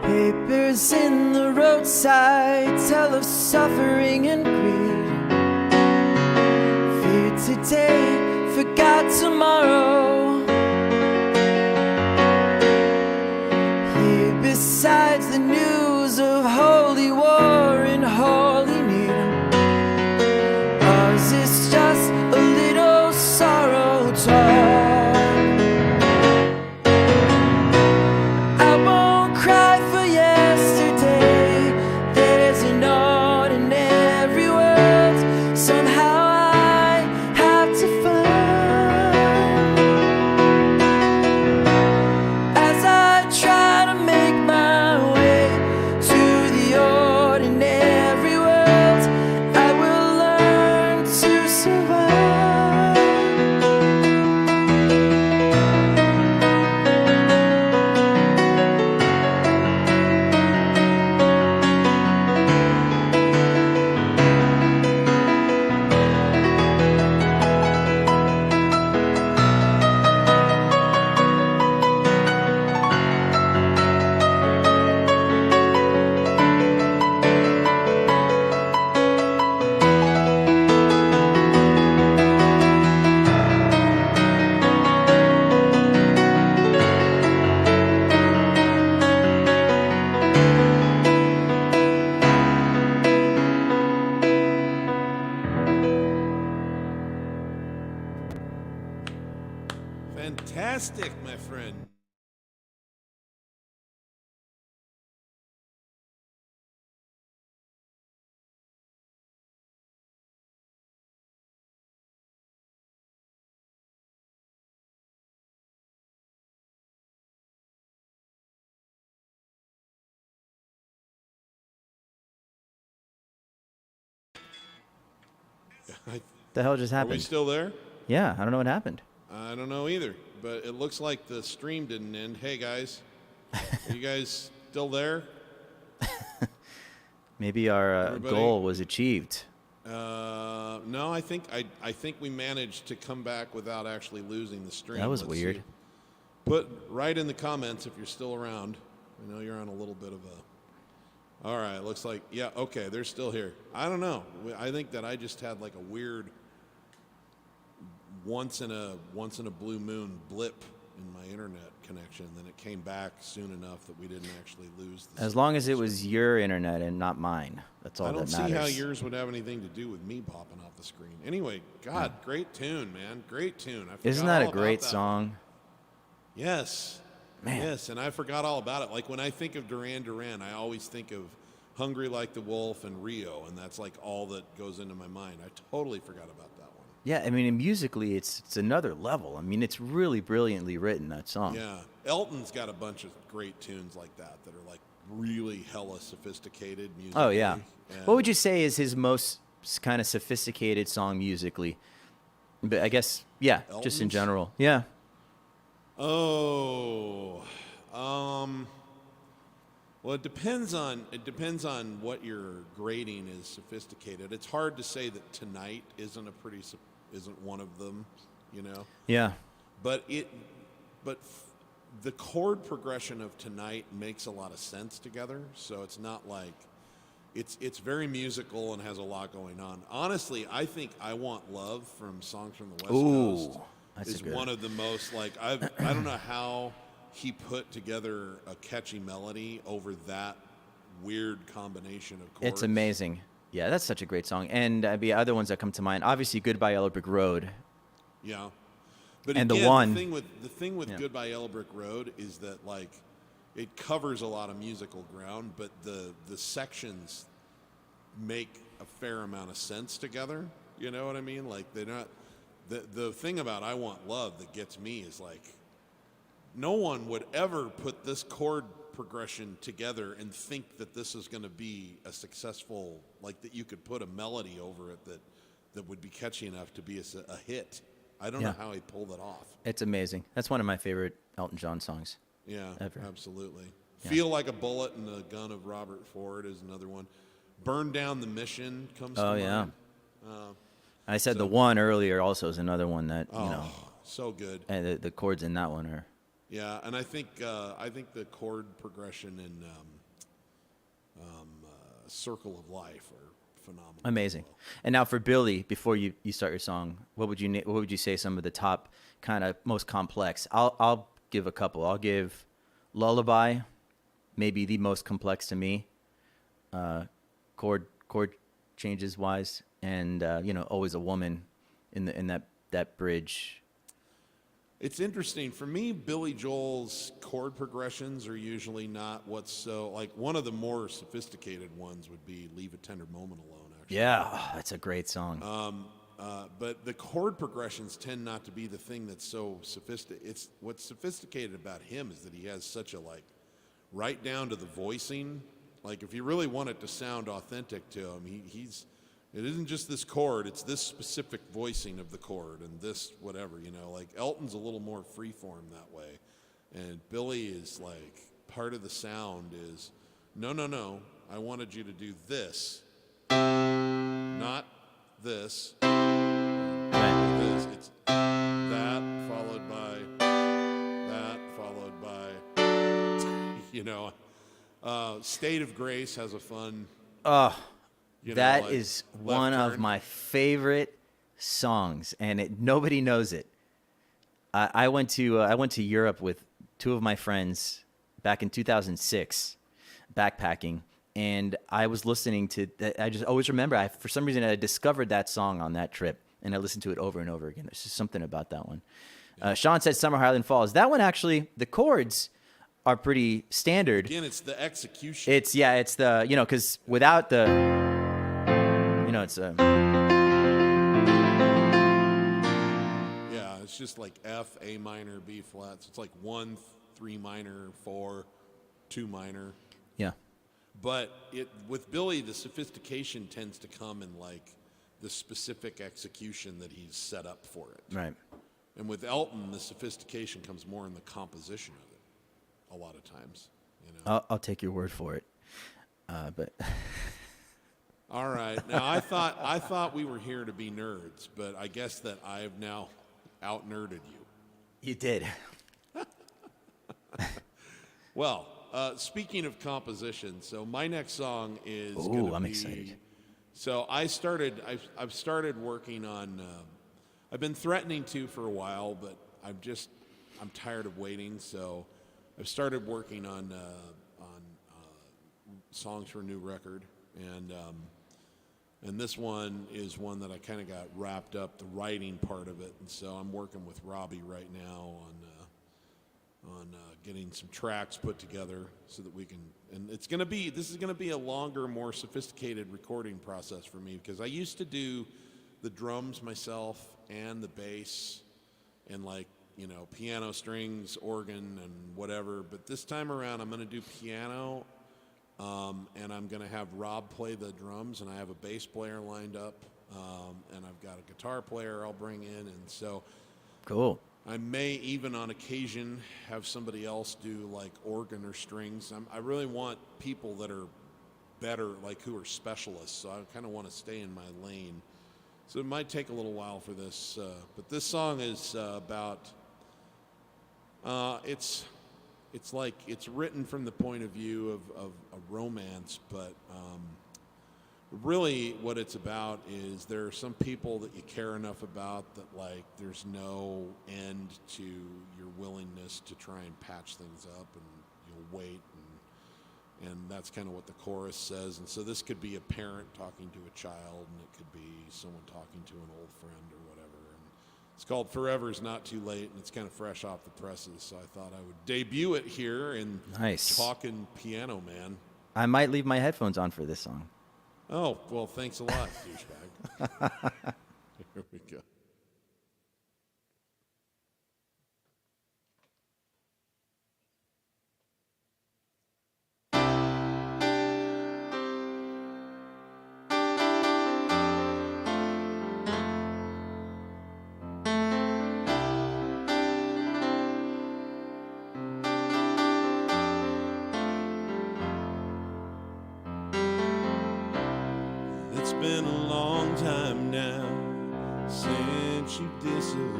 Papers in the roadside tell of suffering and greed. Fear today, forgot tomorrow. Here besides the news of holy war and holy need, ours is just a little sorrow talk. I won't cry for yesterday. There's an ordinary world somehow I have to find. As I try to make my way to the ordinary world, I will learn to survive. Fantastic, my friend. The hell just Are we happened? still there? Yeah, I don't know what happened. I don't know either, but it looks like the stream didn't end. Hey guys, are you guys still there? Maybe our Everybody? goal was achieved. No, I think we managed to come back without actually losing the stream. That was Let's weird. see. Put right in the comments if you're still around. I know you're on a little bit of a. All right, looks like yeah. Okay, they're still here. I don't know. I think that I just had like a weird once in a blue moon blip in my internet connection. Then it came back soon enough that we didn't actually lose. As long as it was your internet and not mine, that's all I don't that matters. see how yours would have anything to do with me popping off the screen. Anyway, God, great tune, man. Great tune. I forgot Isn't that all a great about that. song? Yes. Man. Yes, and I forgot all about it. Like when I think of Duran Duran, I always think of Hungry Like the Wolf and Rio, and that's like all that goes into my mind. I totally forgot about that one. Yeah, I mean, and musically, it's another level. I mean, it's really brilliantly written, that song. Yeah. Elton's got a bunch of great tunes like that that are like really hella sophisticated musically. Oh, yeah. And What would you say is his most kind of sophisticated song musically? But I guess, yeah, just in Elton's? general. Yeah. Oh, well, it depends on what you're grading as sophisticated. It's hard to say that Tonight isn't one of them, you know. Yeah. But the chord progression of Tonight makes a lot of sense together. So it's not like it's very musical and has a lot going on. Honestly, I think I Want Love from Songs from the West Coast that's is a good one of the most like I don't know how he put together a catchy melody over that weird combination of chords. It's amazing. Yeah, that's such a great song. And the other ones that come to mind, obviously Goodbye Yellow Brick Road. Yeah. But And again, the one- the thing with Yeah. Goodbye Yellow Brick Road is that like it covers a lot of musical ground, but the sections make a fair amount of sense together. You know what I mean? Like they're not the thing about I Want Love that gets me is like no one would ever put this chord progression together and think that this is going to be a successful, like that you could put a melody over it that would be catchy enough to be a hit. I don't know how he pulled it off. It's amazing. That's one of my favorite Elton John songs. Yeah, Ever. absolutely. Yeah. Feel Like a Bullet in the Gun of Robert Ford is another one. Burn Down the Mission comes to Oh, mind. yeah. I said the one earlier also is another one that, you know, So good. and the chords in that one are Yeah, and I think the chord progression in Circle of Life are phenomenal. amazing. And now for Billy, before you start your song, what would you say some of the top kind of most complex? I'll give a couple. I'll give Lullaby, maybe the most complex to me, chord changes wise, and you know, Always a Woman in that bridge. It's interesting. For me, Billy Joel's chord progressions are usually not what's so... Like, one of the more sophisticated ones would be Leave a Tender Moment Alone, actually. Yeah, that's a great song. But the chord progressions tend not to be the thing that's so sophisticated. It's what's sophisticated about him is that he has such a, like, right down to the voicing. Like, if you really want it to sound authentic to him, it isn't just this chord, it's this specific voicing of the chord and this whatever, you know. Like, Elton's a little more freeform that way. And Billy is like, part of the sound is, no, I wanted you to do this, not this, this. It's that followed by that followed by, you know. State of Grace has a fun... You know, That like is Left one of Turn. my favorite songs, and nobody knows it. I went to Europe with two of my friends back in 2006, backpacking, and I was listening to. I just always remember. For some reason, I discovered that song on that trip, and I listened to it over and over again. There's just something about that one. Sean said "Summer Highland Falls." That one actually, the chords are pretty standard. Again, it's the execution. It's the, you know, because without the, you know, it's Yeah, it's just like F, A minor, B flat. So it's like 1, 3 minor, 4, 2 minor. yeah. But with Billy, the sophistication tends to come in like the specific execution that he's set up for it. Right. And with Elton, the sophistication comes more in the composition of it a lot of times. You know. I'll take your word for it. But All right. Now I thought we were here to be nerds, but I guess that I have now out nerded you. you did. Well, speaking of composition, so my next song is. Ooh, I'm excited. So I've started working on. I've been threatening to for a while, but I'm tired of waiting. So I've started working on songs for a new record, and this one is one that I kind of got wrapped up, the writing part of it, and so I'm working with Robbie right now on getting some tracks put together so that we can. And this is gonna be a longer, more sophisticated recording process for me, because I used to do the drums myself and the bass and piano, strings, organ, and whatever. But this time around, I'm gonna do piano. And I'm going to have Rob play the drums, and I have a bass player lined up, and I've got a guitar player I'll bring in, and so Cool. I may even on occasion have somebody else do like organ or strings. I really want people that are better, like who are specialists, so I kind of want to stay in my lane. So it might take a little while for this, but this song is about, it's like it's written from the point of view of a romance, but really what it's about is there are some people that you care enough about that like there's no end to your willingness to try and patch things up, and you'll wait, and that's kind of what the chorus says. And so this could be a parent talking to a child, and it could be someone talking to an old friend or whatever. It's called Forever's Not Too Late, and it's kind of fresh off the presses, so I thought I would debut it here in Talkin Piano Man. I might leave my headphones on for this song. Oh, well, thanks a lot, douchebag. Here we go. It's been a long time now since you disappeared.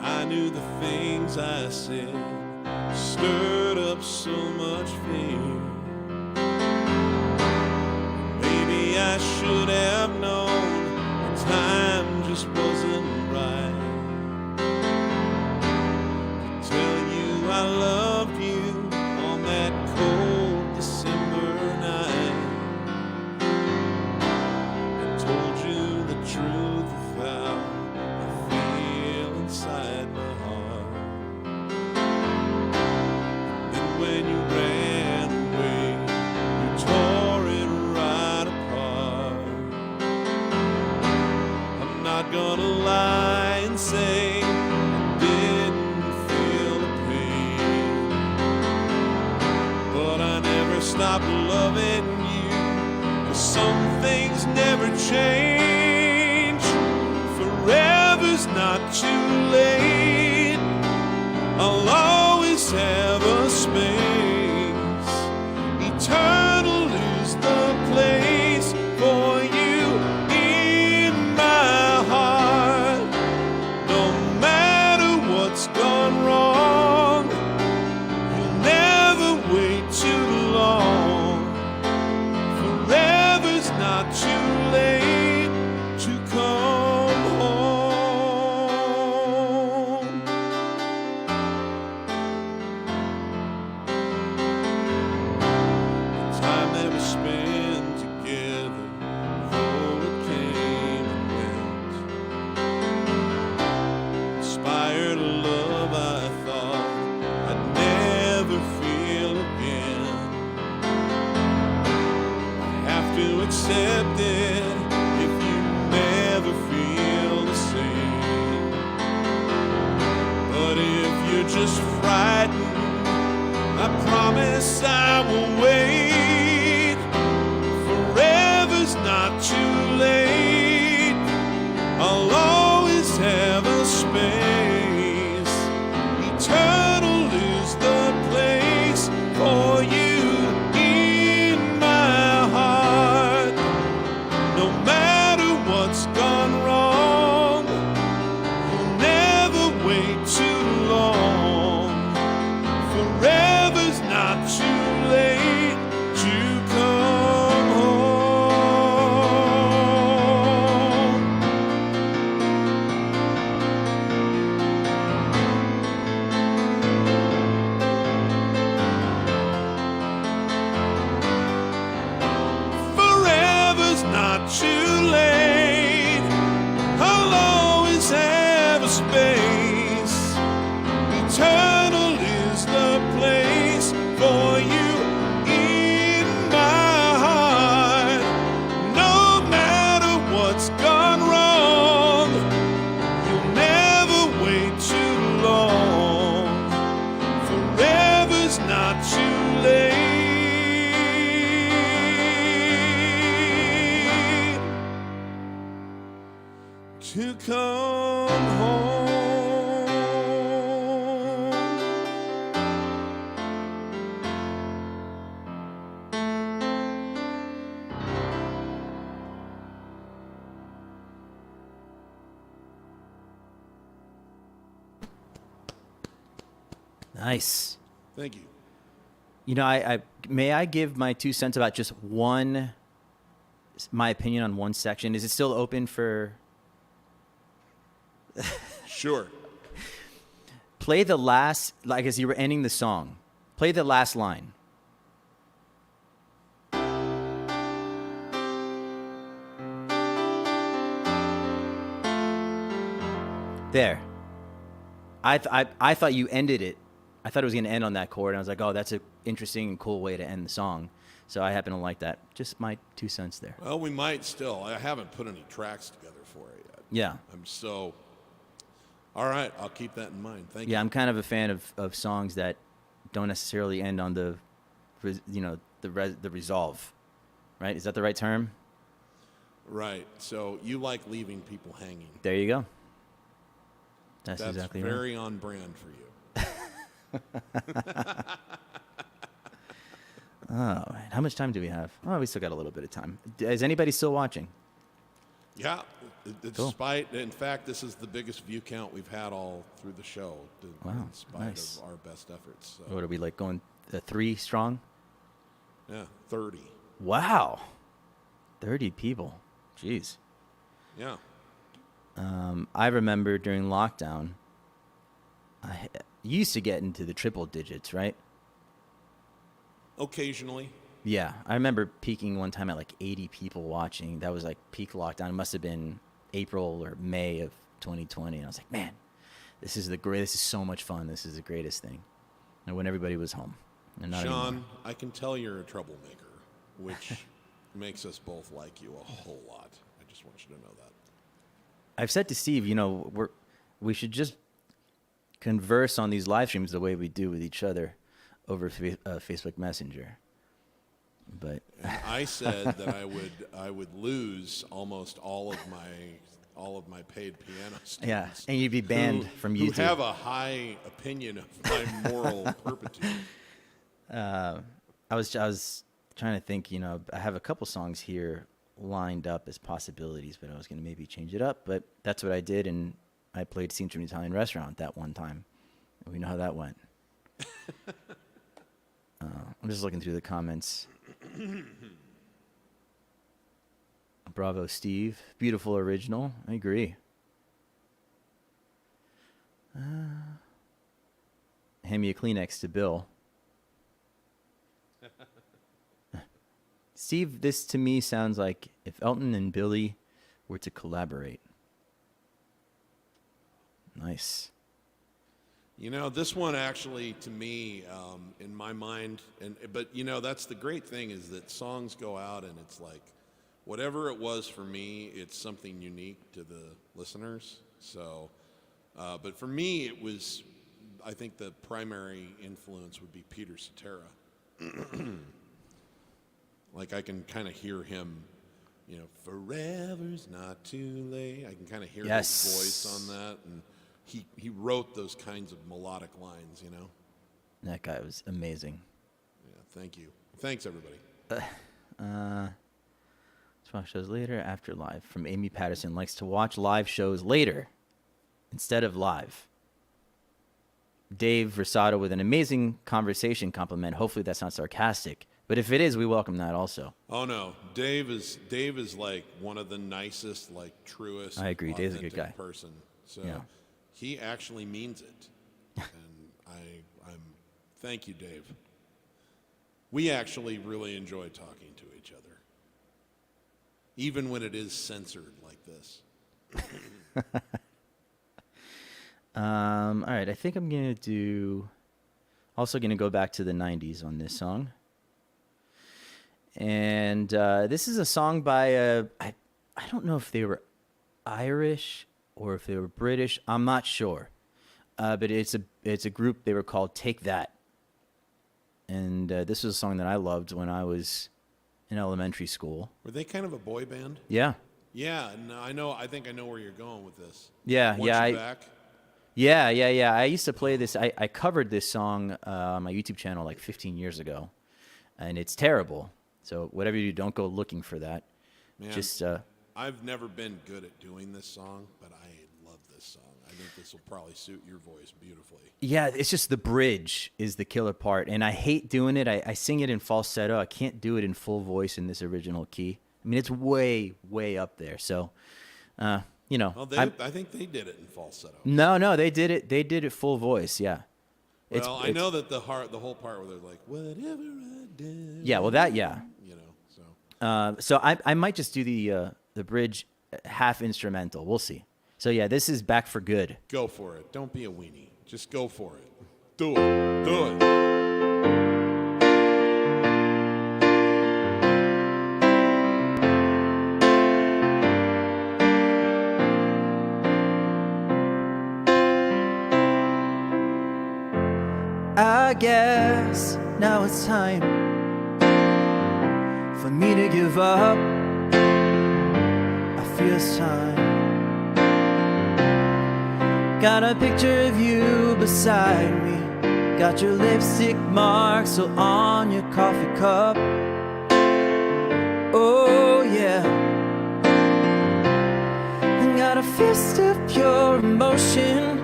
I knew the things I said stirred up so much fear. Maybe I should have known the time just wasn't right to tell you I loved you on that cold December night. I told you the truth of how I feel inside my heart. Then when you ran away, you tore it right apart. I'm not gonna lie and say I didn't feel the pain, but I never stopped loving you, 'cause some things never change. Forever's not too late. I'll always have a space. Eternal is the place for you in my heart. No matter what's gone wrong, you'll never wait too long. Forever's not too late to come home. The time that we spent together, though it came and went, inspired a love I thought I'd never feel again. I have to accept it if you never feel the same. But if you're just frightened, I promise I will wait. Forever's not too late. I'll always have a space. Eternal Eternal is the place for you in my heart. No matter what's gone wrong, you'll never wait too long. Forever's not too late to come home. Nice. Thank you. You know, I may I give my 2 cents about just my opinion on one section. Is it still open for? Sure. Play the last, like as you were ending the song, play the last line. There. I thought you ended it. I thought it was going to end on that chord, and I was like, oh, that's an interesting and cool way to end the song. So I happen to like that. Just my 2 cents there. Well, we might still. I haven't put any tracks together for it yet. Yeah. All right, I'll keep that in mind. Thank you. Yeah, I'm kind of a fan of songs that don't necessarily end on the resolve, right? Is that the right term? Right. So you like leaving people hanging. There you go. That's exactly right. Very on brand for you. Oh, man. How much time do we have? Oh, we still got a little bit of time. Is anybody still watching? Yeah. Cool. In fact, this is the biggest view count we've had all through the show. Wow, In spite nice. of our best efforts. So, What are we like going 3 strong? yeah, 30. Wow, 30 people. Jeez. Yeah. I remember during lockdown, I used to get into the triple digits, right? Occasionally. Yeah, I remember peaking one time at like 80 people watching. That was like peak lockdown. It must have been April or May of 2020. And I was like, man, this is so much fun. This is the greatest thing. And when everybody was home. And not Sean, anymore. I can tell you're a troublemaker, which makes us both like you a whole lot. I just want you to know that. I've said to Steve, we should just converse on these live streams the way we do with each other over Facebook Messenger. But And I said that I would lose almost all of my paid piano students. yeah, and you'd be banned from YouTube. Who have a high opinion of my moral turpitude. I was trying to think. I have a couple songs here lined up as possibilities, but I was going to maybe change it up. But that's what I did, and I played Scenes from an Italian Restaurant that one time. And we know how that went. I'm just looking through the comments. Bravo, Steve. Beautiful original. I agree. Hand me a Kleenex to Bill. Steve, this to me sounds like if Elton and Billy were to collaborate. Nice. This one actually, to me, in my mind, but that's the great thing is that songs go out and it's like, whatever it was for me, it's something unique to the listeners. So, but for me, it was, I think the primary influence would be Peter Cetera. Like I can kind of hear him, forever's not too late. I can kind of hear his voice on that, and he wrote those kinds of melodic lines, That guy was amazing. Yeah, thank you. Thanks, everybody. Let's watch shows later after live. From Amy Patterson, likes to watch live shows later instead of live. Dave Rosado with an amazing conversation compliment. Hopefully that's not sarcastic. But if it is, we welcome that also. Oh no, Dave is like one of the nicest, like truest. I agree. Dave's a good guy. Person. So Yeah. he actually means it, and I'm. Thank you, Dave. We actually really enjoy talking to each other, even when it is censored like this. All right, I think I'm gonna do. Also gonna go back to the '90s on this song. And this is a song by I don't know if they were Irish or if they were British. I'm not sure, but it's a group. They were called Take That, and this was a song that I loved when I was in elementary school. Were they kind of a boy band? Yeah, Yeah, no, I know. I think I know where you're going with this. yeah, Want yeah. You back? Yeah. I used to play this. I covered this song on my YouTube channel like 15 years ago, and it's terrible. So whatever you do, don't go looking for that. Man, Just I've never been good at doing this song, but I love this song. I think this will probably suit your voice beautifully. yeah, it's just the bridge is the killer part, and I hate doing it. I sing it in falsetto. I can't do it in full voice in this original key. I mean, it's way up there. So, you know, Well, I think they did it in falsetto. no, they did it. They did it full voice. Yeah. Well, I know that the whole part where they're like, "Whatever I did." Yeah. Well, that yeah. You know, so. So I might just do the bridge half instrumental. We'll see. So yeah, this is Back for Good. Go for it. Don't be a weenie. Just go for it. Do it. Do it. I guess now it's time for me to give up. I feel it's time. Got a picture of you beside me. Got your lipstick marks still on your coffee cup. Oh yeah. And got a fist of pure emotion.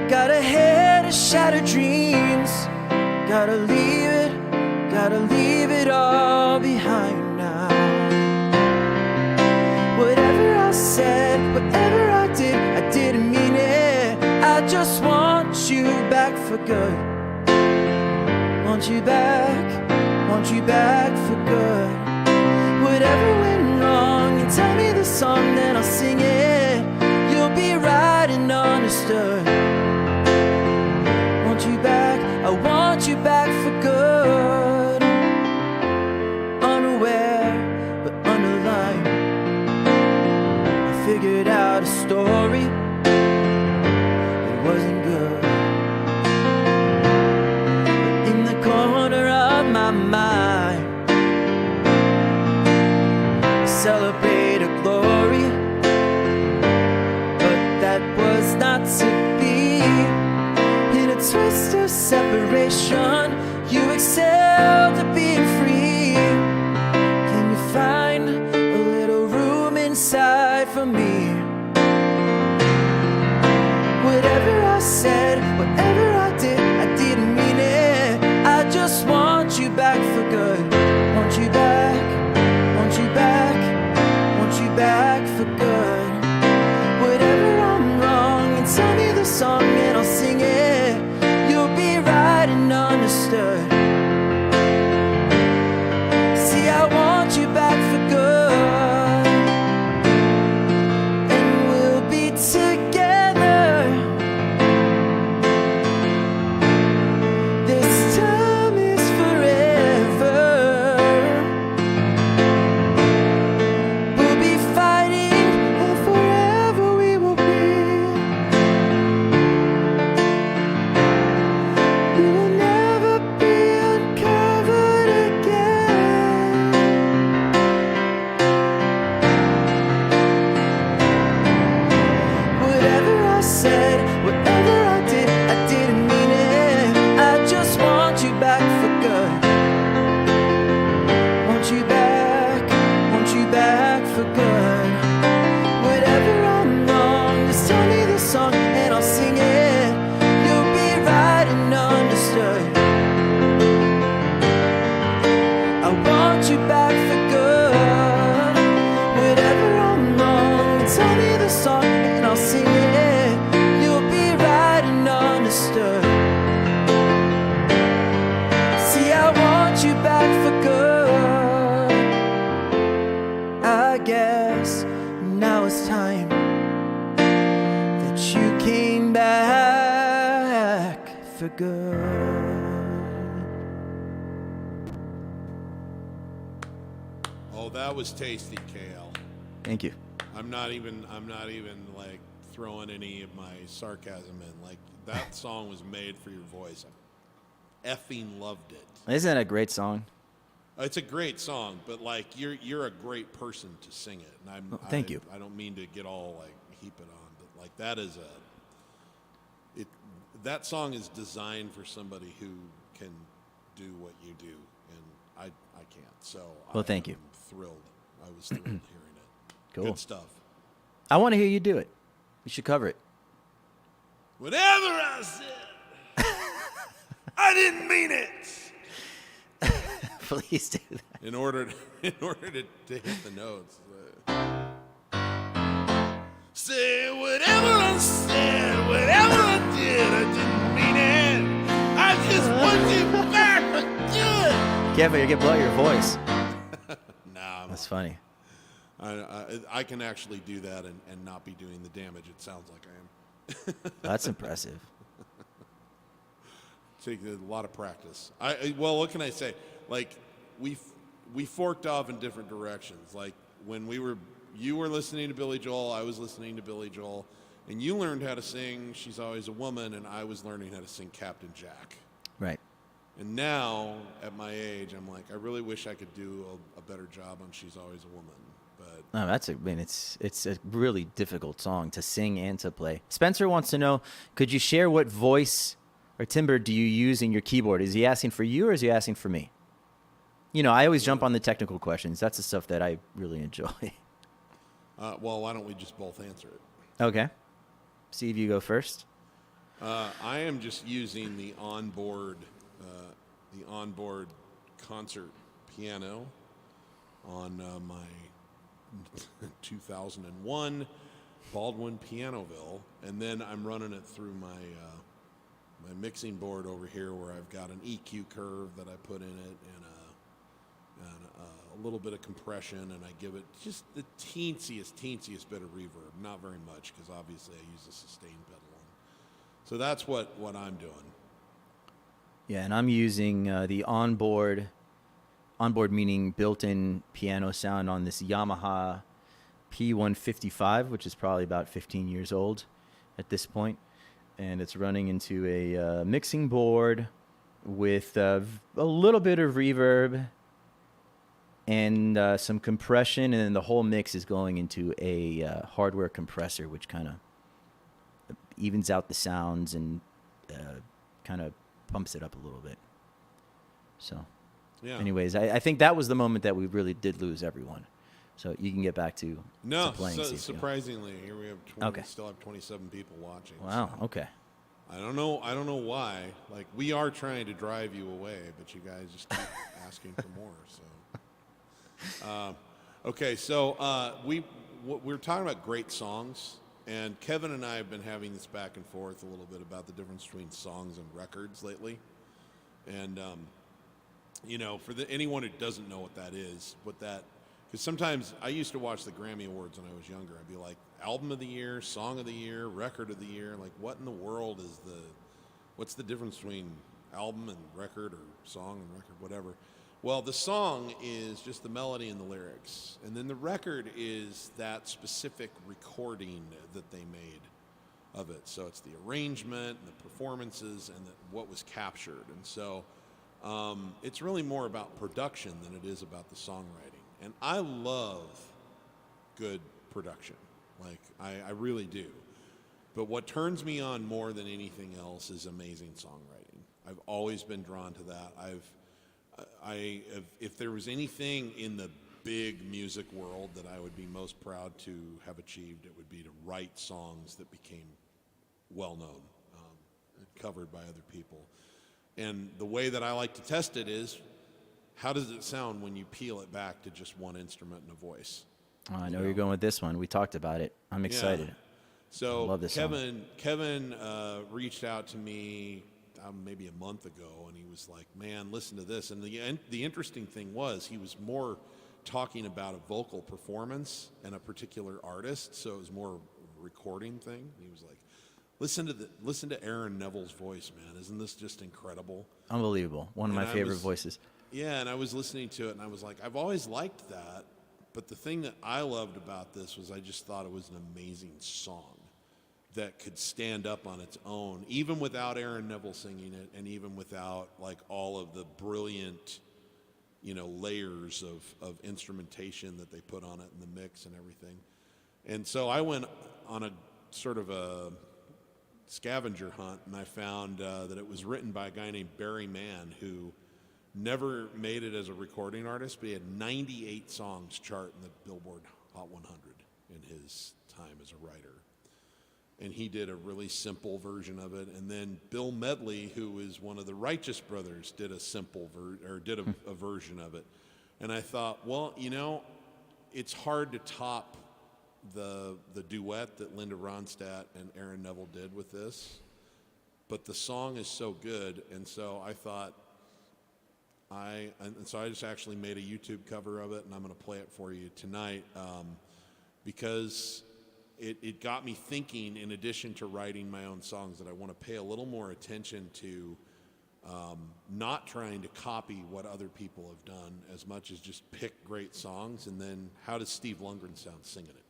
Got a head of shattered dreams. Gotta leave it all behind now. Whatever I said, whatever I didn't mean it. I just want you back for good. Want you back for good. Whatever went wrong, you tell me the song, then I'll sing it. You'll be right and understood. Want you back, I want you back for good. Unaware, but underlined, I figured out a story. It wasn't good. But in the corner of my mind, I celebrate a glory, but that was not to be. In a twist of separation, you excelled at being free. Can you find a little room inside for me? Whatever I said, whatever I didn't mean it. I just want you back for good. Want you back, want you back, want you back for good. Whatever I'm wrong, and tell me the song and I'll sing it. You'll be right and understood. See, I want you back for good, and we'll be together. This time is forever. We'll be fighting, and forever we will be. We will never be uncovered again. Whatever I said, whatever I didn't mean it. I just want you back for good. Want you back for good. Whatever I'm wrong, just tell me the song and I'll sing it. You'll be right and understood. for good. Oh, that was tasty, KL. Thank you. I'm not even like throwing any of my sarcasm in. Like, that song was made for your voice. I effing loved it. Isn't that a great song? It's a great song, but like you're a great person to sing it. And Thank you. I don't mean to get all like heap it on, but like that song is designed for somebody who can do what you do, and I can't. So well, thank you. Thrilled. I was thrilled hearing it. Cool. Good stuff. I want to hear you do it. You should cover it. Whatever I said, I didn't mean it. Please do that. In order to hit the notes. Say whatever I said, whatever I did, I didn't mean it. I just want you back again. Careful, you get blow your voice. Nah, That's funny. I can actually do that and not be doing the damage it sounds like I am. That's impressive. Take a lot of practice. Well, what can I say? Like, we forked off in different directions. Like, when you were listening to Billy Joel, I was listening to Billy Joel, and you learned how to sing She's Always a Woman, and I was learning how to sing Captain Jack. Right. And now, at my age, I'm like, I really wish I could do a better job on She's Always a Woman. But No, it's a really difficult song to sing and to play. Spencer wants to know, could you share what voice or timbre do you use in your keyboard? Is he asking for you or is he asking for me? You know, I always jump on the technical questions. That's the stuff that I really enjoy. well, why don't we just both answer it? Okay. Steve, you go first. I am just using the onboard concert piano on my 2001 Baldwin Pianoville, and then I'm running it through my mixing board over here, where I've got an EQ curve that I put in it, and a little bit of compression, and I give it just the teensiest bit of reverb. Not very much, because obviously I use a sustain pedal on. So that's what I'm doing. Yeah, and I'm using the onboard meaning built-in piano sound on this Yamaha P155, which is probably about 15 years old at this point. And it's running into a mixing board with a little bit of reverb and some compression, and then the whole mix is going into a hardware compressor, which kind of evens out the sounds and kind of pumps it up a little bit. So, Yeah. anyways, I think that was the moment that we really did lose everyone. So you can get back to playing. So surprisingly, here we have still have 27 people watching. Wow. So Okay. I don't know why. Like, we are trying to drive you away, but you guys just keep asking for more. So, okay. So we're talking about great songs, and Kevin and I have been having this back and forth a little bit about the difference between songs and records lately, and you know, for anyone who doesn't know what that is, because sometimes I used to watch the Grammy Awards when I was younger. I'd be like, album of the year, song of the year, record of the year. Like, what in the world what's the difference between album and record, or song and record, whatever? Well, the song is just the melody and the lyrics. And then the record is that specific recording that they made of it. So it's the arrangement, and the performances, and what was captured. And so it's really more about production than it is about the songwriting. And I love good production. Like, I really do. But what turns me on more than anything else is amazing songwriting. I've always been drawn to that. If there was anything in the big music world that I would be most proud to have achieved, it would be to write songs that became well-known, covered by other people. And the way that I like to test it is, how does it sound when you peel it back to just one instrument and a voice? Oh, I know where you're going with this one. We talked about it. I'm excited. Yeah. So I love this Kevin reached out to me maybe a month ago, and he was like, man, listen to this. And the interesting thing was, he was more talking about a vocal performance and a particular artist, so it was more a recording thing. He was like, Listen to Aaron Neville's voice, man. Isn't this just incredible? Unbelievable. One of my favorite voices. Yeah, and I was listening to it, and I was like, I've always liked that, but the thing that I loved about this was I just thought it was an amazing song that could stand up on its own, even without Aaron Neville singing it, and even without like all of the brilliant, layers of instrumentation that they put on it and the mix and everything. And so I went on a sort of a scavenger hunt, and I found that it was written by a guy named Barry Mann, who never made it as a recording artist, but he had 98 songs chart in the Billboard Hot 100 in his time as a writer. And he did a really simple version of it. And then Bill Medley, who is one of the Righteous Brothers, did a simple a version of it. And I thought, well, it's hard to top the duet that Linda Ronstadt and Aaron Neville did with this, but the song is so good, and so I thought I just actually made a YouTube cover of it, and I'm going to play it for you tonight because it got me thinking, in addition to writing my own songs, that I want to pay a little more attention to not trying to copy what other people have done as much as just pick great songs, and then how does Steve Lungrin sound singing it?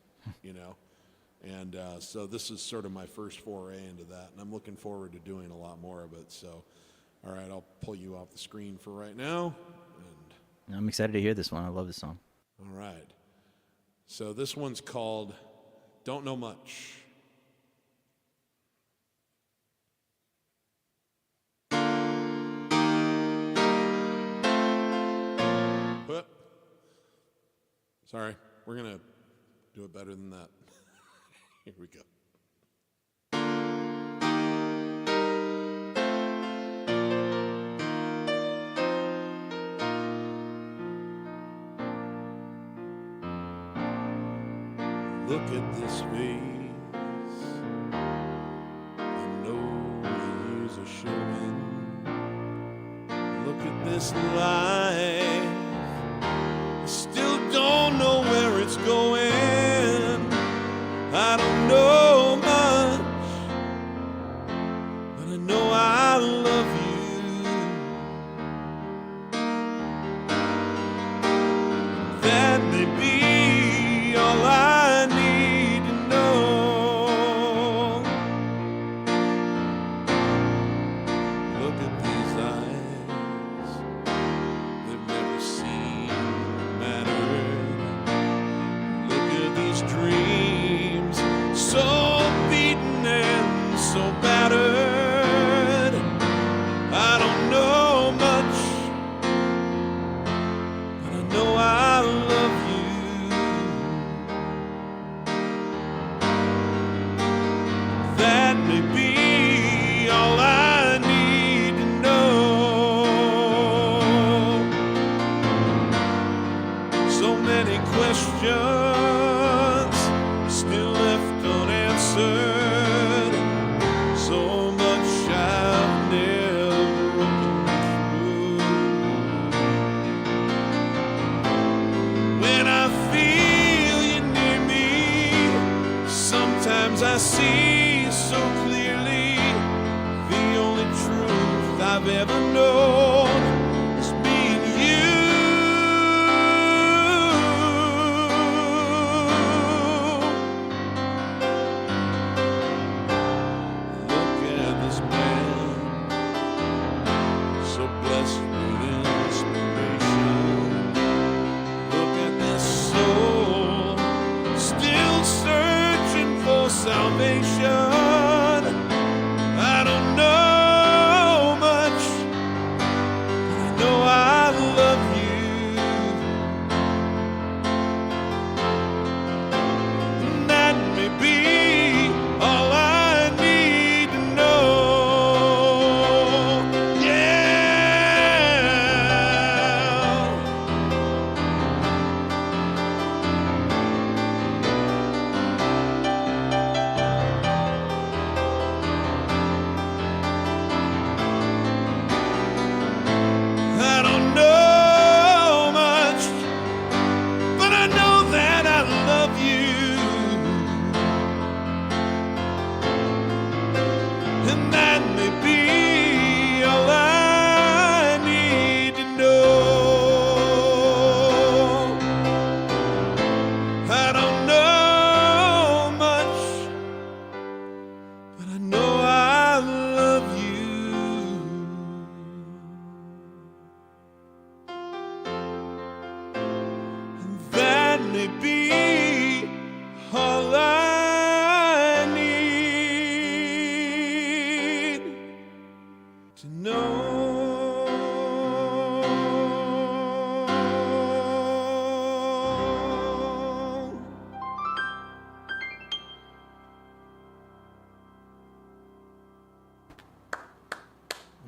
And so this is sort of my first foray into that, and I'm looking forward to doing a lot more of it. So, all right, I'll pull you off the screen for right now. And I'm excited to hear this one. I love this song. all right. So this one's called Don't Know Much. Whoop. Sorry, we're going to do it better than that. Here we go. Look at this face. I know the years are showing. Look at this life. I still don't know where it's going. I don't know much, but I know I love you. That may be all I need to know. Look at these eyes, they've never seen the matter. Look at these dreams, so beaten and so battered. I don't know much, but I know I love you. That may be all I need to know. So many questions still left unanswered. So much I've never broken through. When I feel you near me, sometimes I see so clearly. The only truth I've ever known is me and you. Look at this man, so blessed with inspiration. Look at this soul, still searching for salvation. I don't know much,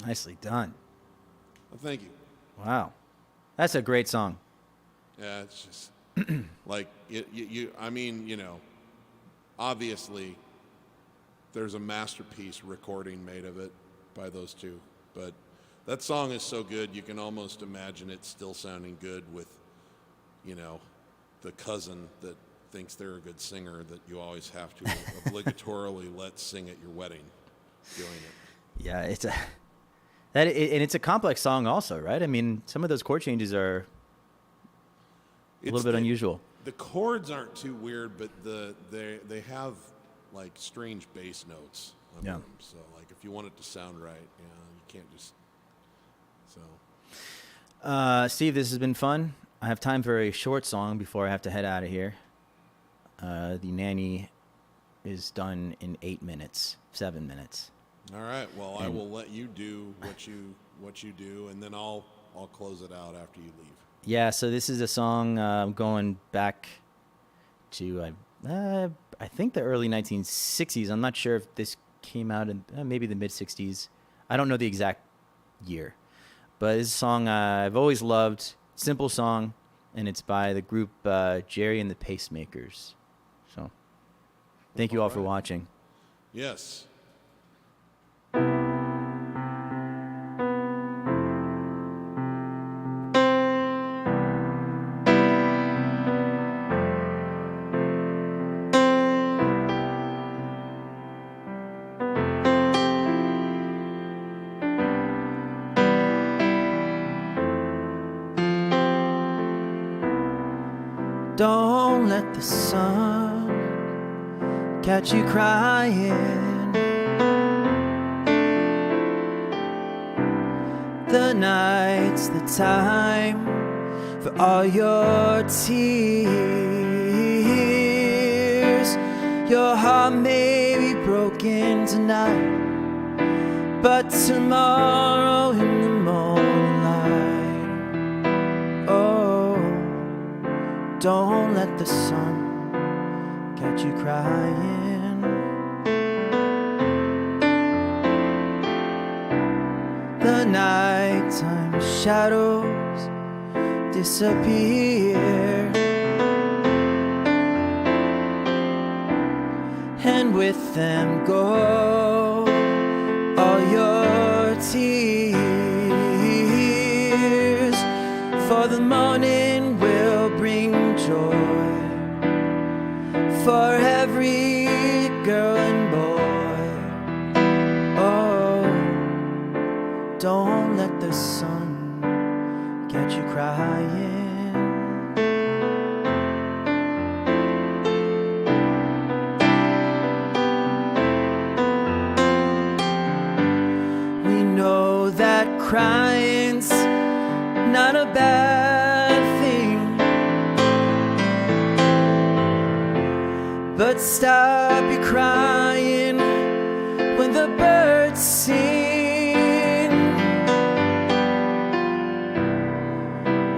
Nicely done. Well, thank you. Wow. That's a great song. Yeah, it's just like I mean, you know, obviously there's a masterpiece recording made of it by those two, but that song is so good you can almost imagine it still sounding good with, you know, the cousin that thinks they're a good singer that you always have to obligatorily let sing at your wedding doing it. Yeah, it's a and it's a complex song also, right? I mean, some of those chord changes are a little bit unusual. The chords aren't too weird, but they have like strange bass notes on them. So like if you want it to sound right, you can't just so. Steve, this has been fun. I have time for a short song before I have to head out of here. The nanny is done in 8 minutes, 7 minutes. All right. Well, I will let you do what you do, and then I'll close it out after you leave. Yeah. So this is a song going back to I think the early 1960s. I'm not sure if this came out in maybe the mid 60s. I don't know the exact year, but it's a song I've always loved. Simple song, and it's by the group Jerry and the Pacemakers. So, thank you all for watching. Yes. Don't let the sun catch you crying. The night's the time for all your tears. Your heart may be broken tonight, but tomorrow in the morning light, oh, don't let the sun catch you crying. The nighttime shadows disappear, and with them go all your tears. For the morning will bring joy for every girl and boy. Oh, don't let the sun catch you crying. We know that crying's not a bad thing, but stop your crying when the birds sing.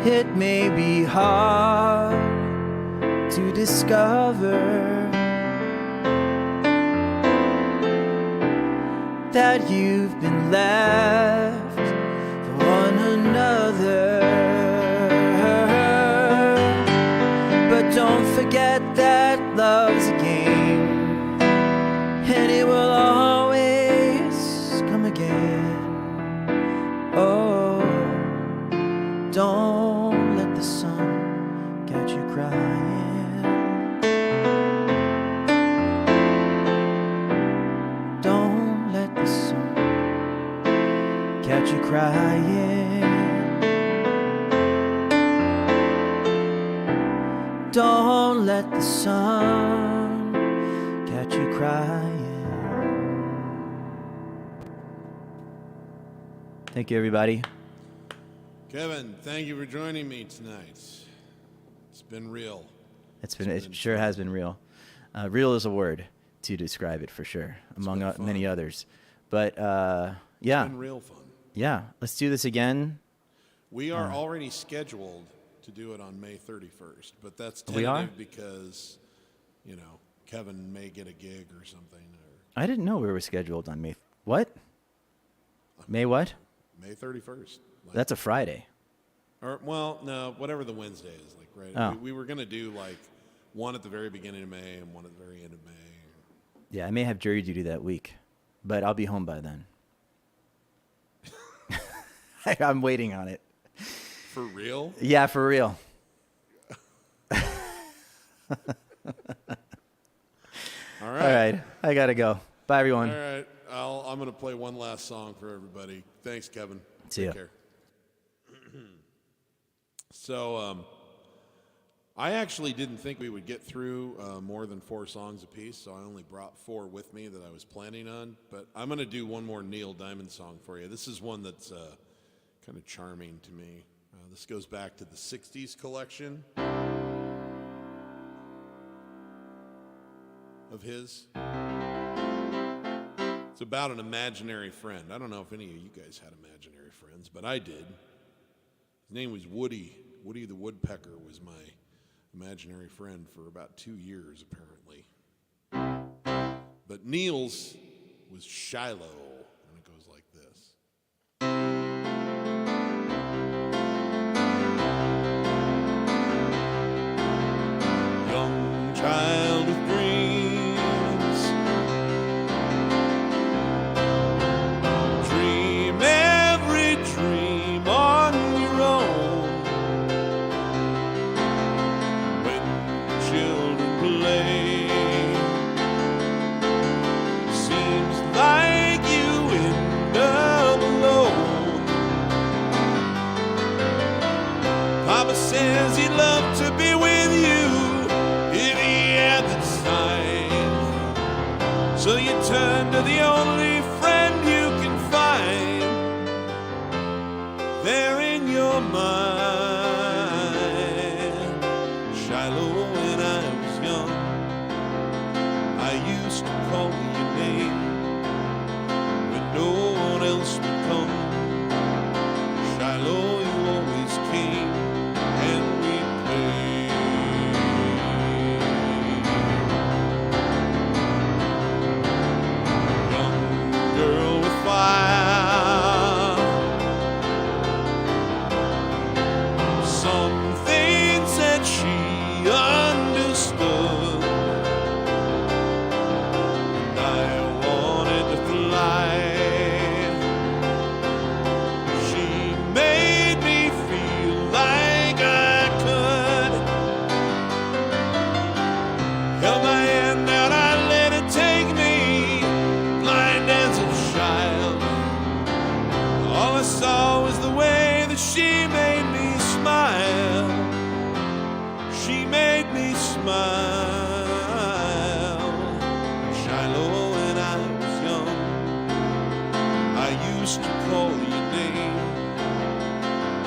It may be hard to discover that you've been left for one another, but don't forget that love's a game, and it will always come again. Oh, don't let the sun catch you crying. Don't let the sun catch you crying. Don't let the sun catch you crying. Thank you, everybody. Kevin, thank you for joining me tonight. It's been real. It sure has been real. Real is a word to describe it for sure, among been fun. many others. But yeah, It's been real fun. Yeah, let's do this again. We are already scheduled to do it on May 31st, but that's We are? tentative because, you know, Kevin may get a gig or something. Or I didn't know we were scheduled on May. What? May what? May 31st. Like, That's a Friday. or well, no, whatever the Wednesday is, like right. Oh. We were gonna do like one at the very beginning of May and one at the very end of May. Yeah, I may have jury duty that week, but I'll be home by then. I'm waiting on it. For real? Yeah, for real. All All right. right, I gotta go. Bye, everyone. All right. I'm gonna play one last song for everybody. Thanks, Kevin. See ya. Take care. So, I actually didn't think we would get through more than 4 songs apiece, so I only brought 4 with me that I was planning on. But I'm going to do one more Neil Diamond song for you. This is one that's kind of charming to me. This goes back to the 60s collection of his. It's about an imaginary friend. I don't know if any of you guys had imaginary friends, but I did. His name was Woody. Woody the Woodpecker was my imaginary friend for about 2 years, apparently. But Neil's was Shiloh, and it goes like this. Young child of dreams, dream every dream on your own. When children play, seems like you end up alone. Papa says he'd love to be with you if he had the time. So you turn to the only friend you can find there in your mind. Shiloh, when I was young, I used to call your name when no one else would come. Shiloh, you always came and we played. Young girl with fire, some things that she understood, and I wanted to fly. She made me feel like I could. Held my hand out, I let it take me, blind as a child. All I saw was the way that she made me smile. She made me smile. Shiloh, when I was young, I used to call your name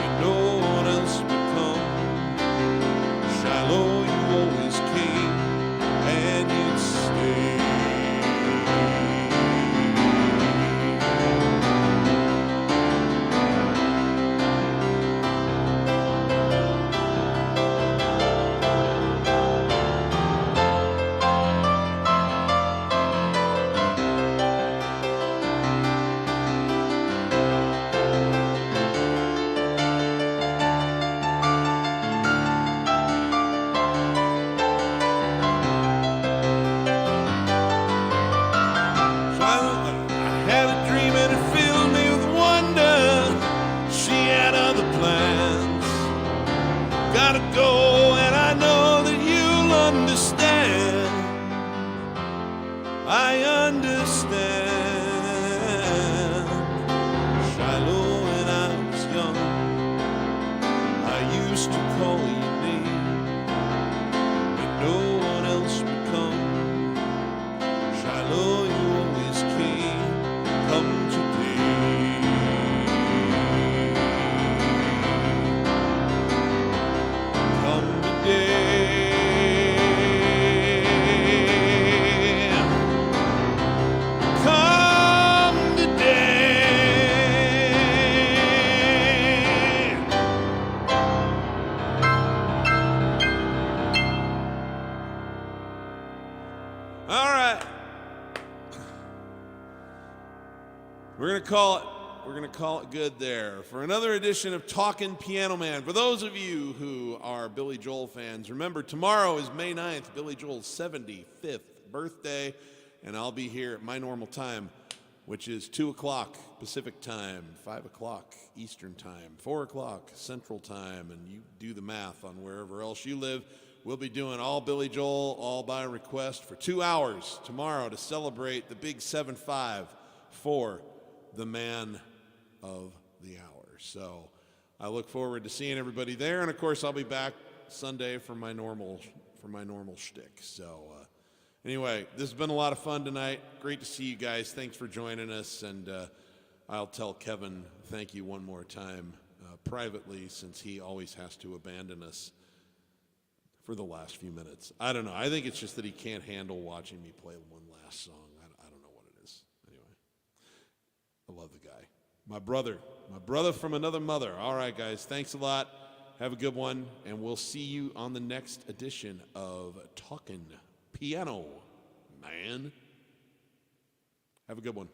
and no one else would come. Shiloh, you always came and you'd stay. gonna call it good there for another edition of Talkin' Piano Man. For those of you who are Billy Joel fans, remember tomorrow is May 9th, Billy Joel's 75th birthday, and I'll be here at my normal time, which is 2 o'clock Pacific time, 5 o'clock Eastern time, 4 o'clock Central time, and you do the math on wherever else you live. We'll be doing all Billy Joel, all by request for 2 hours tomorrow to celebrate the big 7-5 for the man of the hour. So I look forward to seeing everybody there, and of course I'll be back Sunday for my normal shtick. So anyway, this has been a lot of fun tonight. Great to see you guys. Thanks for joining us, and I'll tell Kevin thank you one more time privately, since he always has to abandon us for the last few minutes. I don't know. I think it's just that he can't handle watching me play one last song. I don't know what it is. Anyway, I love the guy. My brother from another mother. All right, guys. Thanks a lot. Have a good one, and we'll see you on the next edition of Talkin' Piano Man. Have a good one.